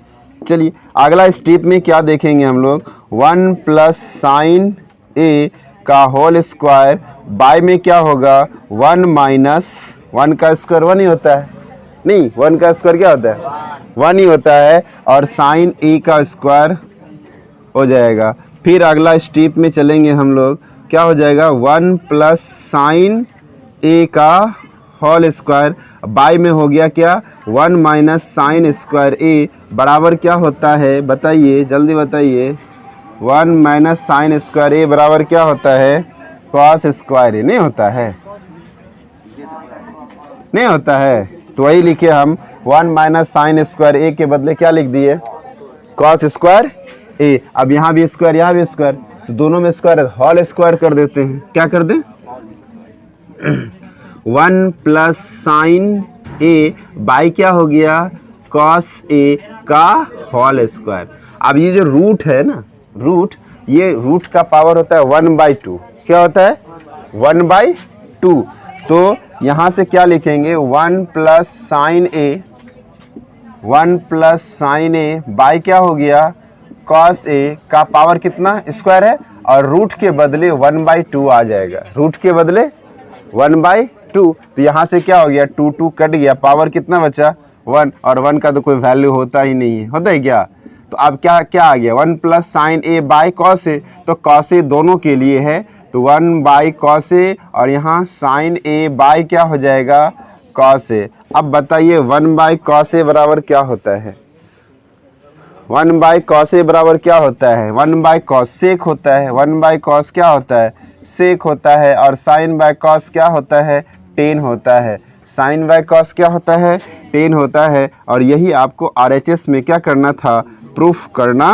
चलिए अगला स्टेप में क्या देखेंगे हम लोग? 1 प्लस साइन ए का होल स्क्वायर बाय में क्या होगा? 1 माइनस 1 का स्क्वायर 1 ही होता है, नहीं 1 का स्क्वायर क्या होता है? 1 ही होता है। और साइन ए का स्क्वायर हो जाएगा। फिर अगला स्टेप में चलेंगे हम लोग, क्या हो जाएगा? 1 प्लस साइन ए का होल स्क्वायर बाय में हो गया क्या? 1 माइनस साइन स्क्वायर ए बराबर क्या होता है? बताइए जल्दी बताइए। 1 माइनस साइन स्क्वायर ए बराबर क्या होता है? कॉस स्क्वायर ए। नहीं होता है, नहीं होता है। तो वही लिखे हम 1 माइनस साइन स्क्वायर ए के बदले क्या लिख दिए? Cos square A. अब यहाँ भी स्क्वायर यहाँ भी स्क्वायर, तो दोनों में स्क्वायर होल स्क्वायर कर देते हैं। क्या कर दें? 1 प्लस साइन ए बाई क्या हो गया? कॉस ए का होल स्क्वायर। अब ये जो रूट है ना, रूट, ये रूट का पावर होता है 1/2। क्या होता है? 1/2। तो यहाँ से क्या लिखेंगे? 1 plus sine A, 1 plus sine A by क्या हो गया? कॉस ए का पावर कितना? स्क्वायर है, और रूट के बदले 1/2 आ जाएगा। रूट के बदले 1/2। तो यहाँ से क्या हो गया? 2 कट गया, पावर कितना बचा? 1। और 1 का तो कोई वैल्यू होता ही नहीं है, होता है क्या? तो अब क्या क्या आ गया? 1 plus sine A by cos A. तो कॉस ए दोनों के लिए है, तो 1 बाई कॉस ए, और यहाँ साइन ए बाय क्या हो जाएगा? Cos A. अब बताइए 1 बाई कॉस ए बराबर क्या होता है? 1 बाई कॉस ए बराबर क्या होता है? 1 बाई कॉस सेक होता है। 1 बाई कॉस क्या होता है? सेक होता है। और साइन बाय कॉस क्या होता है? टेन होता है। साइन बाय कॉस क्या होता है? टेन होता है। और यही आपको RHS में क्या करना था? प्रूफ करना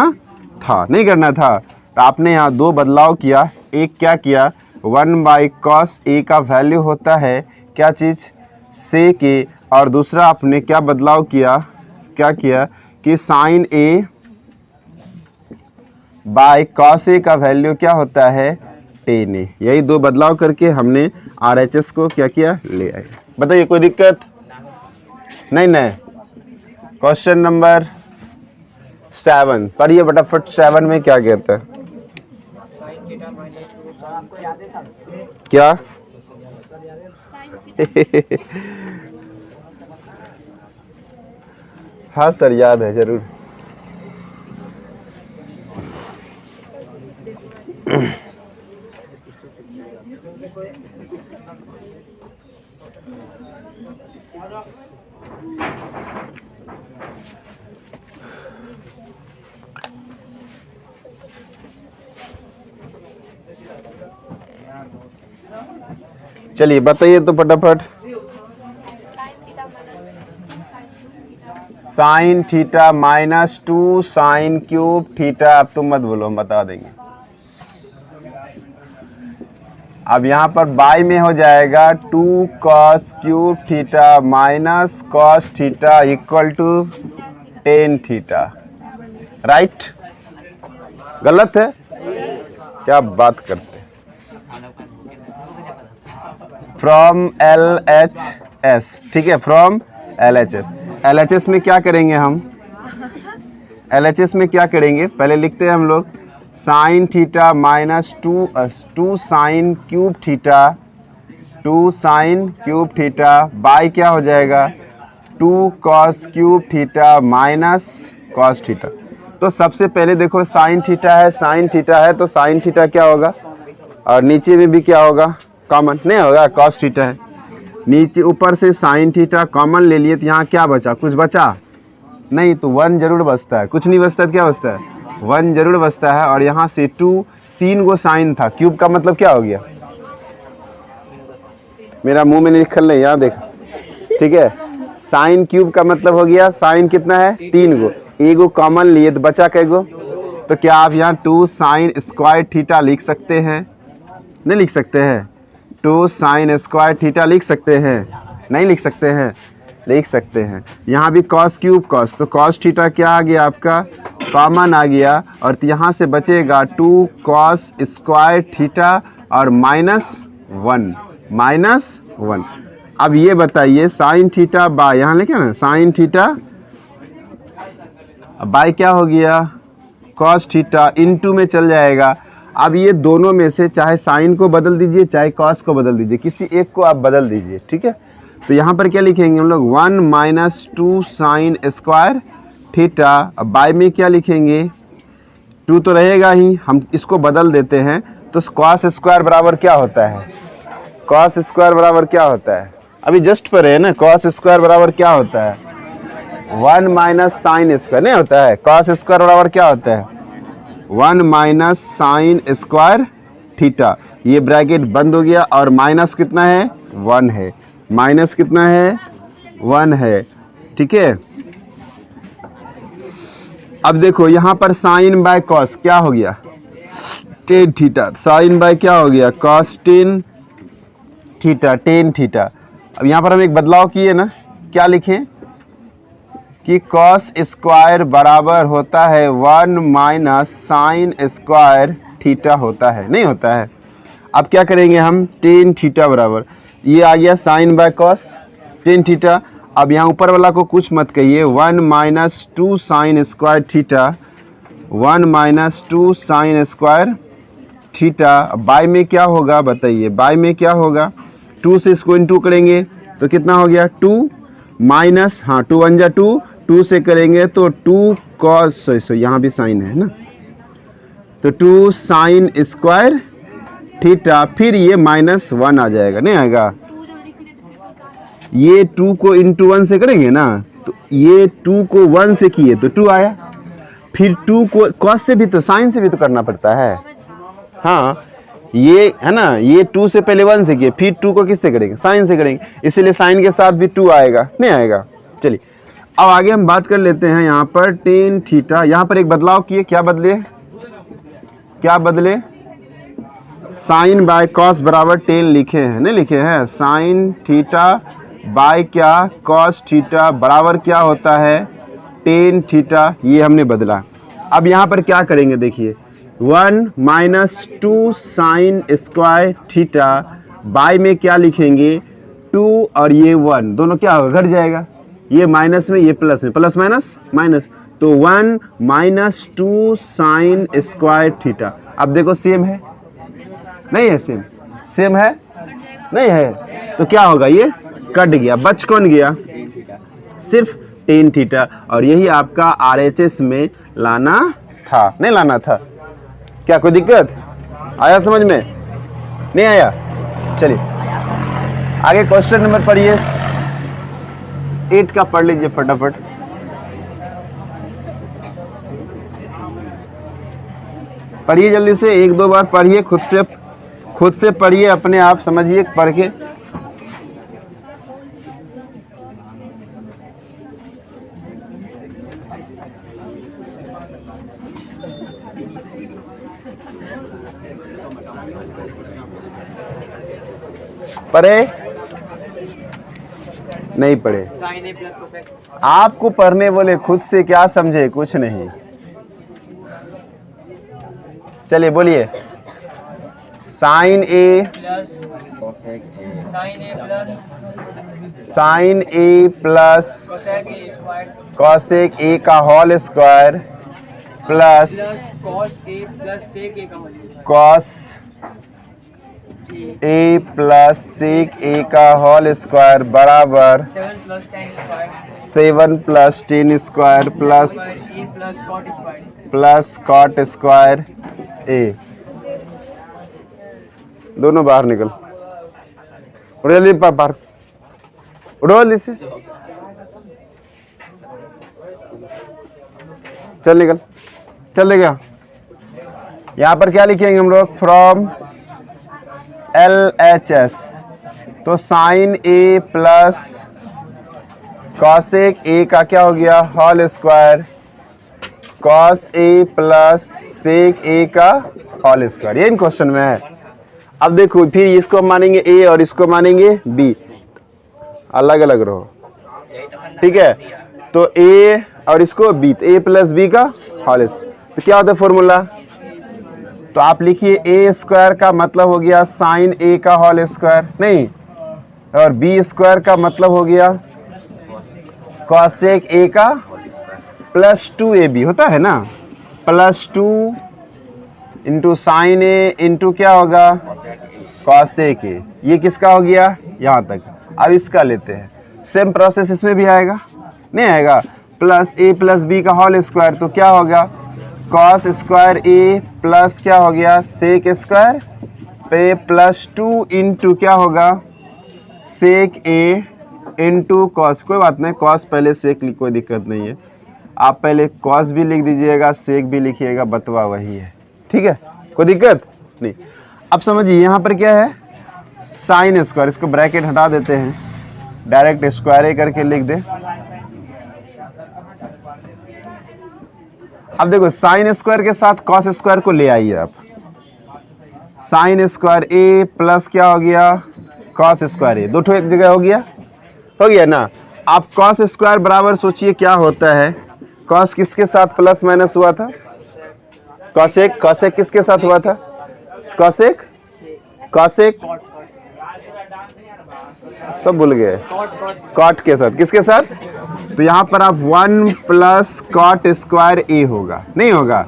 था, नहीं करना था। तो आपने यहाँ 2 बदलाव किया। एक क्या किया? 1 बाई कॉस ए का वैल्यू होता है क्या चीज़? सेक ए। और दूसरा आपने क्या बदलाव किया? क्या किया कि कि साइन ए बाय कॉस ए का वैल्यू क्या होता है, टेन ए। यही दो बदलाव करके हमने RHS को क्या किया, ले आए। बताइए कोई दिक्कत नहीं ना? क्वेश्चन नंबर 7 पढ़िए फटाफट। 7 में क्या कहता है? क्या हाँ सर याद है जरूर। चलिए बताइए तो फटाफट। Sine theta minus 2 sine cube theta. अब तुम मत बोलो, हम बता देंगे। अब यहाँ पर बाई में हो जाएगा 2 cos cube theta minus cos theta equal to tan theta. Right? गलत है? क्या बात करते हैं। फ्रॉम LHS, ठीक है, फ्रॉम LHS। LHS में क्या करेंगे हम? LHS में क्या करेंगे पहले लिखते हैं हम लोग। Sine theta minus 2 sine cube theta, 2 sine cube theta by क्या हो जाएगा, 2 cos cube theta minus cos theta. तो सबसे पहले देखो साइन थीटा है, साइन थीटा है तो साइन थीटा क्या होगा, और नीचे में भी क्या होगा, कॉमन नहीं होगा, कॉस थीटा है। नीचे ऊपर से साइन थीटा कॉमन ले लिए तो यहाँ क्या बचा, कुछ बचा नहीं, तो 1 जरूर बचता है। कुछ नहीं बचता तो क्या बचता है, 1 जरूर बचता है। और यहाँ से 2, 3 गो साइन था, क्यूब का मतलब क्या हो गया, मेरा मुंह में लिखल नहीं, यहाँ देख, ठीक है। साइन क्यूब का मतलब हो गया, साइन कितना है, 3 गो, एगो कॉमन लिए तो बचा कैगो। तो क्या आप यहाँ 2 साइन स्क्वायर थीटा लिख सकते हैं? नहीं लिख सकते हैं। 2 साइन स्क्वायर थीटा लिख सकते हैं? नहीं लिख सकते हैं, लिख सकते हैं। यहाँ भी कॉस क्यूब कॉस, तो कॉस थीटा क्या आ गया आपका, कॉमन आ गया। और यहाँ से बचेगा 2 कॉस स्क्वायर थीटा और -1। अब ये बताइए साइन थीटा बाय, यहाँ लिखे ना साइन थीटा बाय क्या हो गया, कॉस थीटा इनटू में चल जाएगा। अब ये दोनों में से चाहे साइन को बदल दीजिए चाहे कॉस को बदल दीजिए, किसी एक को आप बदल दीजिए, ठीक है। तो यहाँ पर क्या लिखेंगे हम लोग, 1 - 2 साइन स्क्वायर थीटा। अब बाय में क्या लिखेंगे, 2 तो रहेगा ही, हम इसको बदल देते हैं। तो कॉस स्क्वायर बराबर क्या होता है, कॉस स्क्वायर बराबर क्या होता है, अभी जस्ट पर है ना, कॉस स्क्वायर बराबर क्या होता है, 1 - साइन स्क्वायर नहीं होता है। कॉस स्क्वायर बराबर क्या होता है, 1 - साइन स्क्वायर थीटा। ये ब्रैकेट बंद हो गया और माइनस कितना है, 1 है, माइनस कितना है, 1 है, ठीक है। अब देखो यहाँ पर साइन बाय कॉस क्या हो गया, टेन थीटा। साइन बाय क्या हो गया, कॉस 10 थीटा, 10 थीटा। अब यहाँ पर हम एक बदलाव किए ना, क्या लिखें कि कॉस स्क्वायर बराबर होता है 1 - साइन स्क्वायर थीटा होता है, नहीं होता है। अब क्या करेंगे हम, 10 थीटा बराबर, ये आ गया साइन बाय कॉस 10 थीटा। अब यहाँ ऊपर वाला को कुछ मत कहिए, 1 - 2 sine square theta, 1 - 2 sine square theta. By में क्या होगा बताइए, बाय में क्या होगा, 2 से इसको इनटू करेंगे तो कितना हो गया, 2 माइनस, हाँ 2 1 जा 2, 2 से करेंगे तो 2 कॉस, यहाँ भी साइन है ना, तो 2 साइन स्क्वायर थीटा। फिर ये -1 आ जाएगा, नहीं आएगा, ये 2 को इंटू 1 से करेंगे ना, तो ये 2 को 1 से किए तो 2 आया। फिर 2 को कॉस से भी तो साइन से भी तो करना पड़ता है, हाँ ये है ना, ये 2 से पहले 1 से किए, फिर 2 को किससे करेंगे, साइन से करेंगे, इसीलिए साइन के साथ भी 2 आएगा, नहीं आएगा। चलिए अब आगे हम बात कर लेते हैं यहाँ पर 10 थीटा। यहाँ पर एक बदलाव किए, क्या बदले, क्या बदले, साइन बाय कॉस बराबर 10 लिखे हैं, नहीं लिखे हैं, साइन थीटा बाय क्या, कॉस थीटा बराबर क्या होता है, टेन थीटा, ये हमने बदला। अब यहाँ पर क्या करेंगे देखिए, 1 minus 2 sine square theta, by में क्या लिखेंगे 2 और ये 1 दोनों क्या होगा, घट जाएगा, ये माइनस में ये प्लस में, प्लस माइनस माइनस, तो 1 माइनस 2 साइन स्क्वायर थीटा। अब देखो सेम है नहीं है, सेम सेम है नहीं है, तो क्या होगा, ये कट गया, बच कौन गया, सिर्फ टेन थीटा। और यही आपका RHS में लाना था, नहीं लाना था, क्या कोई दिक्कत आया समझ में, नहीं आया? चलिए आगे क्वेश्चन नंबर पढ़िए, 8 का पढ़ लीजिए फटाफट। पढ़िए जल्दी से, 1-2 बार पढ़िए, खुद से पढ़िए, अपने आप समझिए पढ़ के। पढ़े नहीं पढ़े, साइन ए प्लस कोसेक, आपको पढ़ने बोले, खुद से क्या समझे, कुछ नहीं। चलिए बोलिए, sine A plus cosec A, sine A plus sine A plus cosec A square cosec A का whole square plus cos A plus sec A का whole square cos A plus sec A का होल स्क्वायर बराबर 7 plus 10 square 7 plus 10 square plus A plus cot square plus cot square A. दोनों बाहर निकल, उड़ो जल्दी बाहर, उड़ो जल्दी से, चल निकल, चल गया। यहाँ पर क्या लिखेंगे हम लोग, फ्रॉम LHS, तो sine A plus cosec A का क्या हो गया, whole square, cos A plus sec A का होल स्क्वायर, ये इन क्वेश्चन में है। अब देखो फिर इसको मानेंगे ए और इसको मानेंगे बी, अलग अलग रहो, ठीक है, तो ए और इसको बी, तो ए प्लस बी का होल स्क्वायर, तो क्या होता है फॉर्मूला, तो आप लिखिए ए स्क्वायर का मतलब हो गया साइन ए का होल स्क्वायर, नहीं, और बी स्क्वायर का मतलब हो गया कॉसेक ए का प्लस 2ab होता है ना, plus 2 into sine A into क्या होगा कॉसेक ए, ये किसका हो गया यहाँ तक। अब इसका लेते हैं, सेम प्रोसेस इसमें भी आएगा, नहीं आएगा, प्लस ए प्लस बी का होल स्क्वायर, तो क्या होगा कॉस स्क्वायर ए प्लस क्या हो गया सेक स्क्वायर पे प्लस 2 इंटू क्या होगा सेक ए इंटू कॉस, कोई बात नहीं, कॉस पहले सेक लिख, कोई दिक्कत नहीं है, आप पहले कॉस भी लिख दीजिएगा, सेक भी लिखिएगा, बतवा वही है, ठीक है, कोई दिक्कत नहीं। अब समझिए यहाँ पर क्या है साइन स्क्वायर, इसको ब्रैकेट हटा देते हैं, डायरेक्ट स्क्वायर ए करके लिख दे। अब देखो साइन स्क्वायर के साथ कॉस स्क्वायर को ले आइए आप, साइन स्क्वायर ए प्लस क्या हो गया कॉस स्क्वायर ए, दो ठो एक जगह हो गया ना। आप कॉस स्क्वायर बराबर सोचिए क्या होता है, कॉस किसके साथ प्लस माइनस हुआ था, कॉसेक, कॉसेक किसके साथ हुआ था, कॉसेक कॉसेक सब भूल गए, कॉट के साथ, किसके साथ, तो यहाँ पर आप 1 प्लस कॉट स्क्वायर ए होगा, नहीं होगा,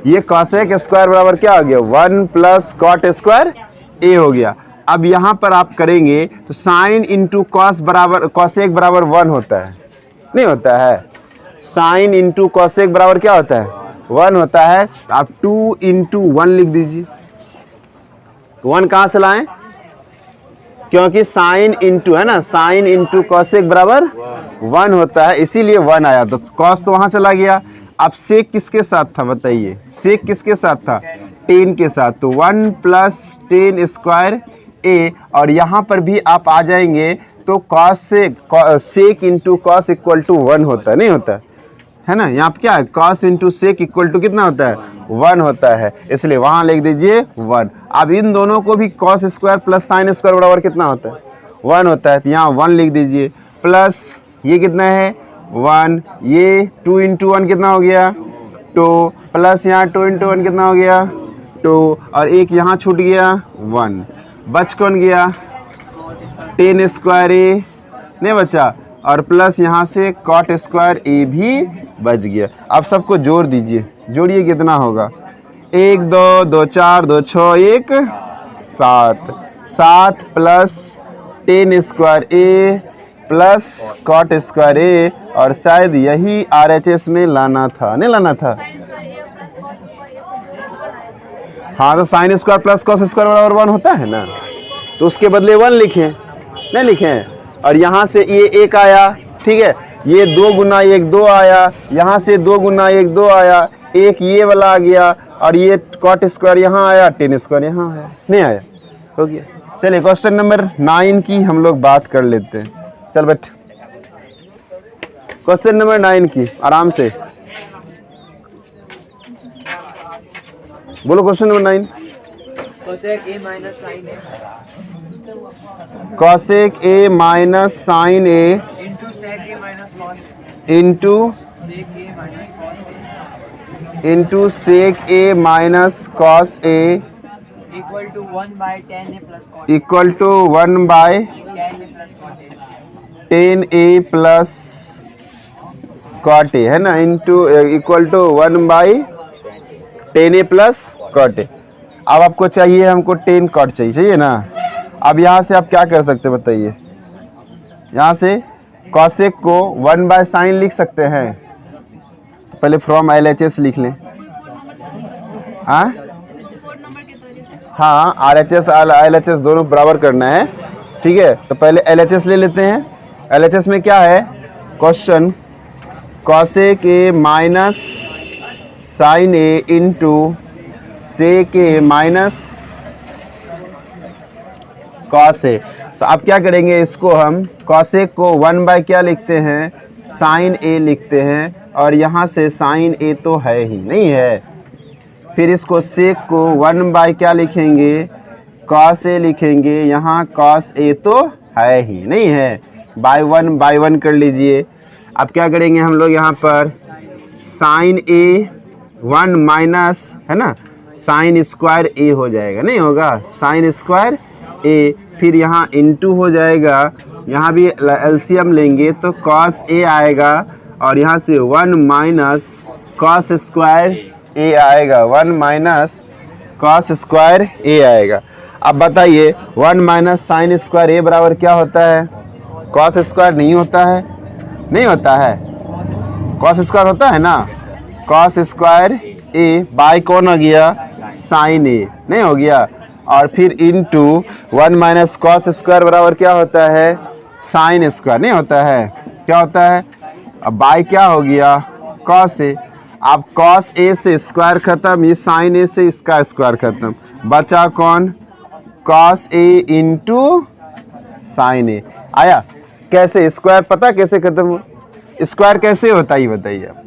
ये कॉसेक स्क्वायर बराबर क्या हो गया 1 प्लस कॉट स्क्वायर ए हो गया। अब यहाँ पर आप करेंगे तो साइन इंटू कॉस बराबर कॉसेक बराबर 1 होता है, नहीं होता है, साइन इंटू कॉसेक बराबर क्या होता है 1 होता है, आप 2 इंटू 1 लिख दीजिए। 1 कहाँ से लाएं, क्योंकि साइन इंटू है ना, साइन इंटू कॉसेक बराबर 1 होता है, इसीलिए 1 आया, तो कॉस तो वहां चला गया। अब सेक किसके साथ था बताइए, सेक किसके साथ था 10 के साथ, तो 1 प्लस 10 स्क्वायर ए, और यहाँ पर भी आप आ जाएंगे तो cos sec into cos equal to 1 होता है, नहीं होता है ना, यहाँ पे क्या है cos into sec equal to कितना होता है 1 होता है, इसलिए वहां लिख दीजिए 1। अब इन दोनों को भी cos square plus sine square बराबर कितना होता है 1 होता है, तो यहाँ 1 लिख दीजिए, प्लस ये कितना है 1, ये 2 इंटू 1 कितना हो गया 2, प्लस यहाँ 2 इंटू 1 कितना हो गया 2, और एक यहाँ छूट गया 1, बच कौन गया 10 स्क्वायर ए नहीं बचा, और प्लस यहाँ से कॉट स्क्वायर ए भी बच गया। अब सबको जोड़ दीजिए, जोड़िए कितना होगा 1 2 2 4 2 6 1 7, 7 plus 10 square A plus cot square ए, और शायद यही RHS में लाना था, नहीं लाना था। हाँ तो sine square plus cos square बराबर 1 होता है ना, तो उसके बदले 1 लिखें, नहीं लिखें। और यहाँ से ये 1 आया, ठीक है, ये 2 गुना 1 2 आया, यहाँ से 2 गुना 1 2 आया, एक ये वाला आ गया, और ये कॉट स्क्वायर यहाँ आया, 10 स्क्वायर यहाँ आया, नहीं आया, हो गया। चलिए क्वेश्चन नंबर 9 की हम लोग बात कर लेते हैं। चल बैठ, क्वेश्चन नंबर 9 की आराम से बोलो। Question number 9, cosec a minus sin a cosec A minus sine A into sec a minus cos into sec a minus cos a into sec A minus cos A equal to 1 by tan a plus cot equal to 1 by tan a plus cot a 10 A plus cot A है ना, into equal to 1 by 10 A plus cot A. अब आपको चाहिए, हमको 10 कॉट चाहिए ना। अब यहाँ से आप क्या कर सकते हैं बताइए, यहाँ से कॉसेक को 1 बाय साइन लिख सकते हैं, पहले फ्रॉम LHS लिख लें। हाँ हाँ, RHS LHS दोनों बराबर करना है, ठीक है। तो पहले LHS ले लेते हैं। LHS में क्या है question, cosec A minus sine A into sec A minus cos A. तो अब क्या करेंगे, इसको हम कॉसेक को 1 बाय क्या लिखते हैं साइन ए लिखते हैं, और यहाँ से साइन ए तो है ही नहीं है, फिर इसको सेक को 1 बाय क्या लिखेंगे कॉस ए लिखेंगे, यहाँ कॉस ए तो है ही नहीं है, बाय 1 कर लीजिए। अब क्या करेंगे हम लोग, यहाँ पर साइन ए 1 माइनस है ना साइन स्क्वायर ए हो जाएगा, नहीं होगा साइन स्क्वायर ए, फिर यहाँ इंटू हो जाएगा, यहाँ भी एलसीएम लेंगे तो कॉस ए आएगा, और यहाँ से 1 माइनस कॉस स्क्वायर ए आएगा, 1 माइनस कॉस स्क्वायर ए आएगा। अब बताइए 1 माइनस साइन स्क्वायर ए बराबर क्या होता है, कॉस स्क्वायर नहीं होता है, नहीं होता है, कॉस स्क्वायर होता है ना, कॉस स्क्वायर ए बाय कौन हो गया साइन ए, नहीं हो गया, और फिर इंटू 1 माइनस कॉस स्क्वायर बराबर क्या होता है साइन स्क्वायर, नहीं होता है, क्या होता है, अब बाय क्या हो गया कॉस ए। अब कॉस ए से स्क्वायर खत्म, ये साइन ए से इसका स्क्वायर खत्म, बचा कौन कॉस ए इंटू साइन ए आया। कैसे स्क्वायर पता कैसे खत्म हो, स्क्वायर कैसे होता है ये बताइए आप,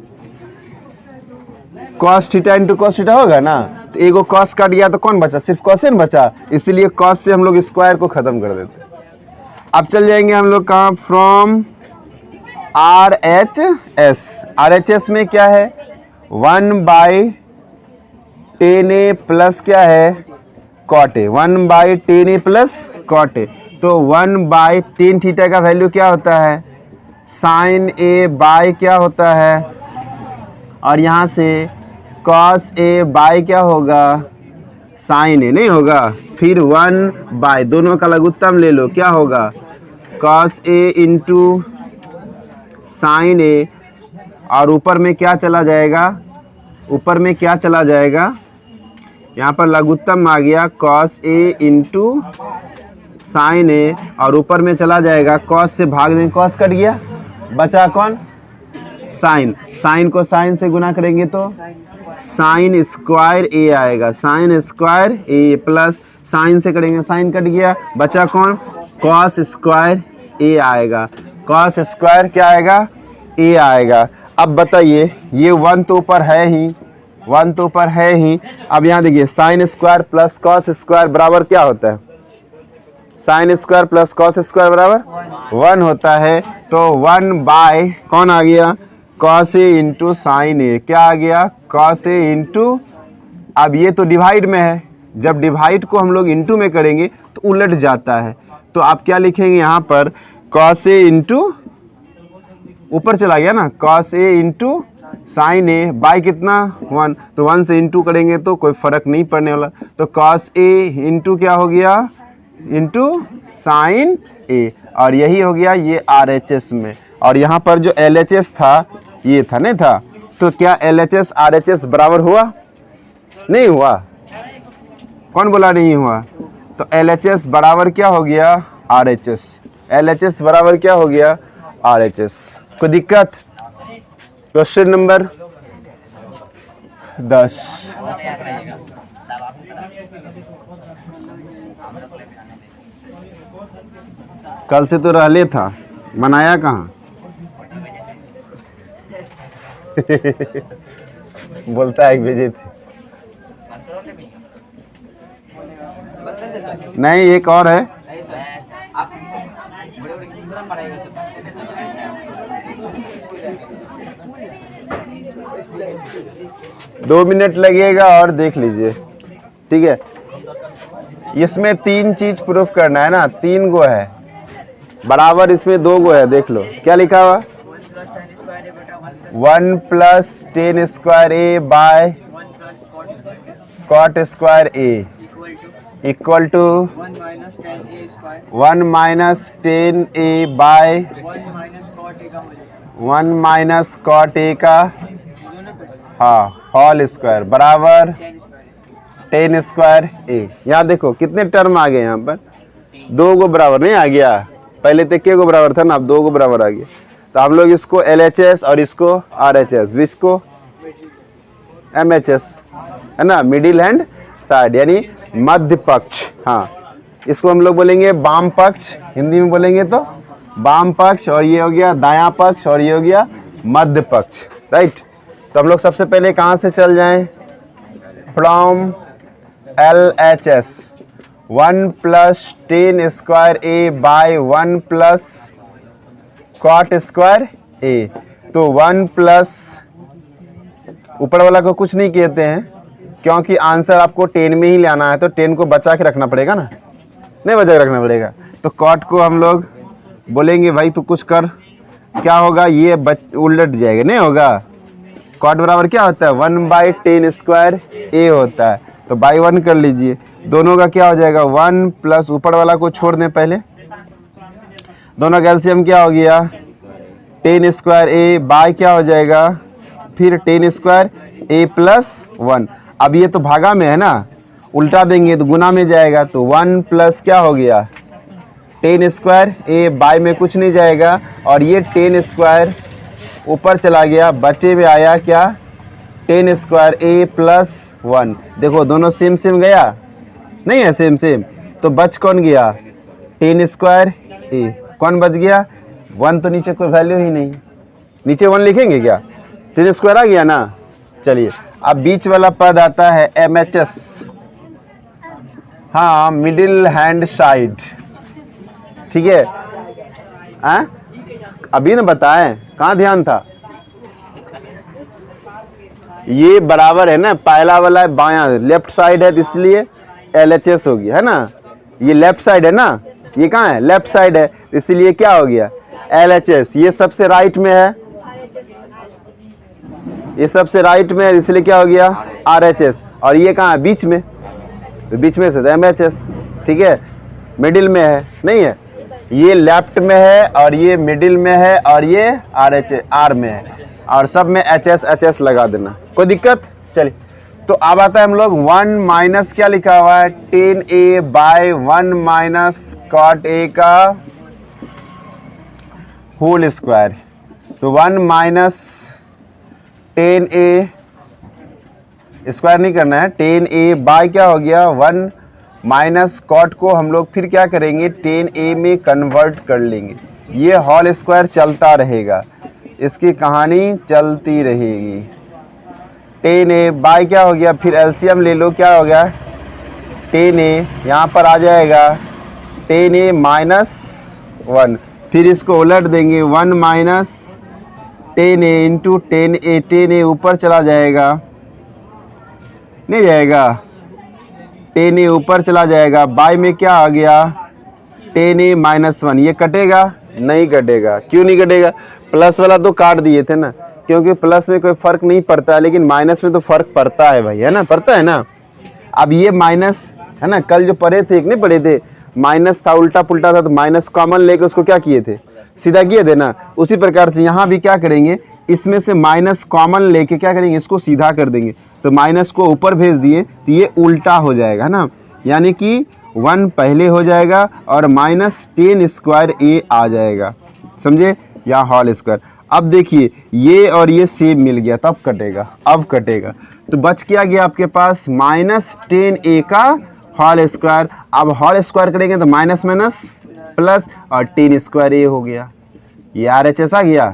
cos theta into cos theta होगा ना, तो एगो कॉस कट गया तो कौन बचा, सिर्फ कॉसेन बचा, इसलिए कॉस से हम लोग स्क्वायर को खत्म कर देते। अब चल जाएंगे हम लोग कहाँ, फ्रॉम RHS में क्या है 1 बाई 10 ए प्लस क्या है cot A, 1 by 10 A plus cot A, तो 1 बाई 10 थीटा का वैल्यू क्या होता है साइन ए बाय क्या होता है, और यहाँ से कॉस ए बाय क्या होगा साइन ए, नहीं होगा, फिर 1 बाय दोनों का लघुत्तम ले लो, क्या होगा कॉस ए इंटू साइन ए, और ऊपर में क्या चला जाएगा, ऊपर में क्या चला जाएगा, यहाँ पर लघुत्तम आ गया कॉस ए इंटू साइन ए, और ऊपर में चला जाएगा कॉस से भाग देंगे, कॉस कट गया, बचा कौन साइन, साइन को साइन से गुना करेंगे तो साइन स्क्वायर ए आएगा, sign square A plus sign से करेंगे साइन कट गया, बचा कौन कॉस स्क्वायर ए आएगा, कॉस स्क्वायर क्या आएगा ए आएगा। अब बताइए ये 1 तो ऊपर है ही, 1 तो ऊपर है ही, अब यहाँ देखिए sine square plus cos square बराबर क्या होता है sine square plus cos square बराबर 1 होता है। तो 1 बाय कौन आ गया, कॉस ए इंटू साइन ए। क्या आ गया, कॉस ए इंटू, अब ये तो डिवाइड में है, जब डिवाइड को हम लोग इंटू में करेंगे तो उलट जाता है। तो आप क्या लिखेंगे यहाँ पर, कॉस ए इंटू, ऊपर चला गया ना, cos A into sine A bye कितना 1, तो 1 से इंटू करेंगे तो कोई फर्क नहीं पड़ने वाला। तो कॉस ए इंटू क्या हो गया, इंटू साइन ए, और यही हो गया ये RHS में। और यहाँ पर जो LHS था ये था, नहीं था, तो क्या LHS RHS बराबर हुआ, नहीं हुआ, कौन बोला नहीं हुआ, तो LHS बराबर क्या हो गया RHS, LHS बराबर क्या हो गया RHS। कोई दिक्कत? Question number 10। कल से तो रहले था, बनाया कहाँ? बोलता है भेजे थे, नहीं एक और है। आप बड़े-बड़े कितना पढ़ाएगा तो 2 मिनट लगेगा और देख लीजिए, ठीक है। इसमें 3 चीज प्रूफ करना है ना, 3 गो है बराबर, इसमें 2 गो है, देख लो क्या लिखा हुआ, 1 plus tan square A by cot square A equal to 1 minus 10 A by 1 minus cot A का, हाँ, होल स्क्वायर बराबर 10 स्क्वायर ए। यहाँ देखो कितने टर्म आ गए, यहाँ पर 2 गो बराबर नहीं आ गया, पहले तो के गो बराबर था ना, अब 2 गो बराबर आ गया। तो हम लोग इसको LHS और इसको RHS, इसको MHS है ना, मिडिल हैंड साइड यानी मध्य पक्ष। हाँ, इसको हम लोग बोलेंगे वाम पक्ष, हिंदी में बोलेंगे तो वाम पक्ष, और ये हो गया दायां पक्ष, और ये हो गया मध्य पक्ष, राइट। तो हम लोग सबसे पहले कहाँ से चल जाएं, from LHS 1 plus tan square A by 1 plus cot square A. तो 1 प्लस, ऊपर वाला को कुछ नहीं कहते हैं क्योंकि आंसर आपको 10 में ही लाना है, तो 10 को बचा के रखना पड़ेगा ना, नहीं बचा के रखना पड़ेगा। तो कॉट को हम लोग बोलेंगे भाई तू कुछ कर, क्या होगा, ये उलट जाएगा, नहीं होगा। कॉट बराबर क्या होता है, 1 बाई 10 स्क्वायर ए होता है, तो बाई 1 कर लीजिए, दोनों का क्या हो जाएगा 1 प्लस, ऊपर वाला को छोड़ दें पहले, दोनों का एलसीएम क्या हो गया 10 स्क्वायर ए बाय क्या हो जाएगा, फिर 10 स्क्वायर ए प्लस 1। अब ये तो भागा में है ना, उल्टा देंगे तो गुना में जाएगा, तो 1 प्लस क्या हो गया 10 स्क्वायर ए बाय में कुछ नहीं जाएगा, और ये 10 स्क्वायर ऊपर चला गया, बटे में आया क्या 10 स्क्वायर ए प्लस 1। देखो दोनों सेम सेम गया, नहीं है सेम सेम, तो बच कौन गया 10 स्क्वायर ए, कौन बच गया 1, तो नीचे कोई वैल्यू ही नहीं, नीचे 1 लिखेंगे क्या, 10 स्क्वायर आ गया ना। चलिए अब बीच वाला पद आता है MHS, हाँ, मिडिल हैंड साइड, ठीक है। अभी ना बताएं, कहाँ ध्यान था, ये बराबर है ना, पहला वाला बायां लेफ्ट साइड है, इसलिए LHS हो गया है ना, ये लेफ्ट साइड है ना, ये कहाँ है लेफ्ट साइड है, इसलिए क्या हो गया LHS। ये सबसे राइट में है, ये सबसे राइट में है, इसलिए क्या हो गया RHS। और ये कहाँ है बीच में, तो बीच में से तो MHS, ठीक है। मिडिल में है, नहीं है, ये लेफ्ट में है और ये मिडिल में है और ये R में है, और सब में HS लगा देना, कोई दिक्कत। चलिए तो अब आता है हम लोग 1 माइनस क्या लिखा हुआ है 10a by 1 minus cot a का होल स्क्वायर। तो 1 माइनस 10a स्क्वायर नहीं करना है, 10a बाय क्या हो गया 1 माइनस कॉट को हम लोग फिर क्या करेंगे 10a में कन्वर्ट कर लेंगे, ये होल स्क्वायर चलता रहेगा, इसकी कहानी चलती रहेगी। 10a बाय क्या हो गया, फिर एलसीएम ले लो, क्या हो गया 10a, यहाँ पर आ जाएगा टेन ए माइनस 1, फिर इसको उलट देंगे 1 minus 10a into 10a, 10a ऊपर चला जाएगा, नहीं जाएगा, 10a ऊपर चला जाएगा, बाय में क्या आ गया 10a माइनस 1, ये कटेगा नहीं कटेगा, क्यों नहीं कटेगा, प्लस वाला तो काट दिए थे ना, क्योंकि प्लस में कोई फर्क नहीं पड़ता है, लेकिन माइनस में तो फर्क पड़ता है भाई, है ना, पड़ता है ना। अब ये माइनस है ना, कल जो पढ़े थे, एक नहीं पढ़े थे, माइनस था उल्टा पुल्टा था, तो माइनस कॉमन लेके उसको क्या किए थे, सीधा किए थे ना। उसी प्रकार से यहाँ भी क्या करेंगे, इसमें से माइनस कॉमन लेके क्या करेंगे, इसको सीधा कर देंगे, तो माइनस को ऊपर भेज दिए तो ये उल्टा हो जाएगा ना, यानी कि 1 पहले हो जाएगा और माइनस 10 स्क्वायर ए आ जाएगा, समझे, या होल स्क्वायर। अब देखिए ये और ये सेम मिल गया, तब कटेगा, अब कटेगा, तो बच क्या गया आपके पास माइनस 10a का होल स्क्वायर। अब होल स्क्वायर करेंगे तो माइनस माइनस प्लस और 10 स्क्वायर ए हो गया, ये RHS आ गया।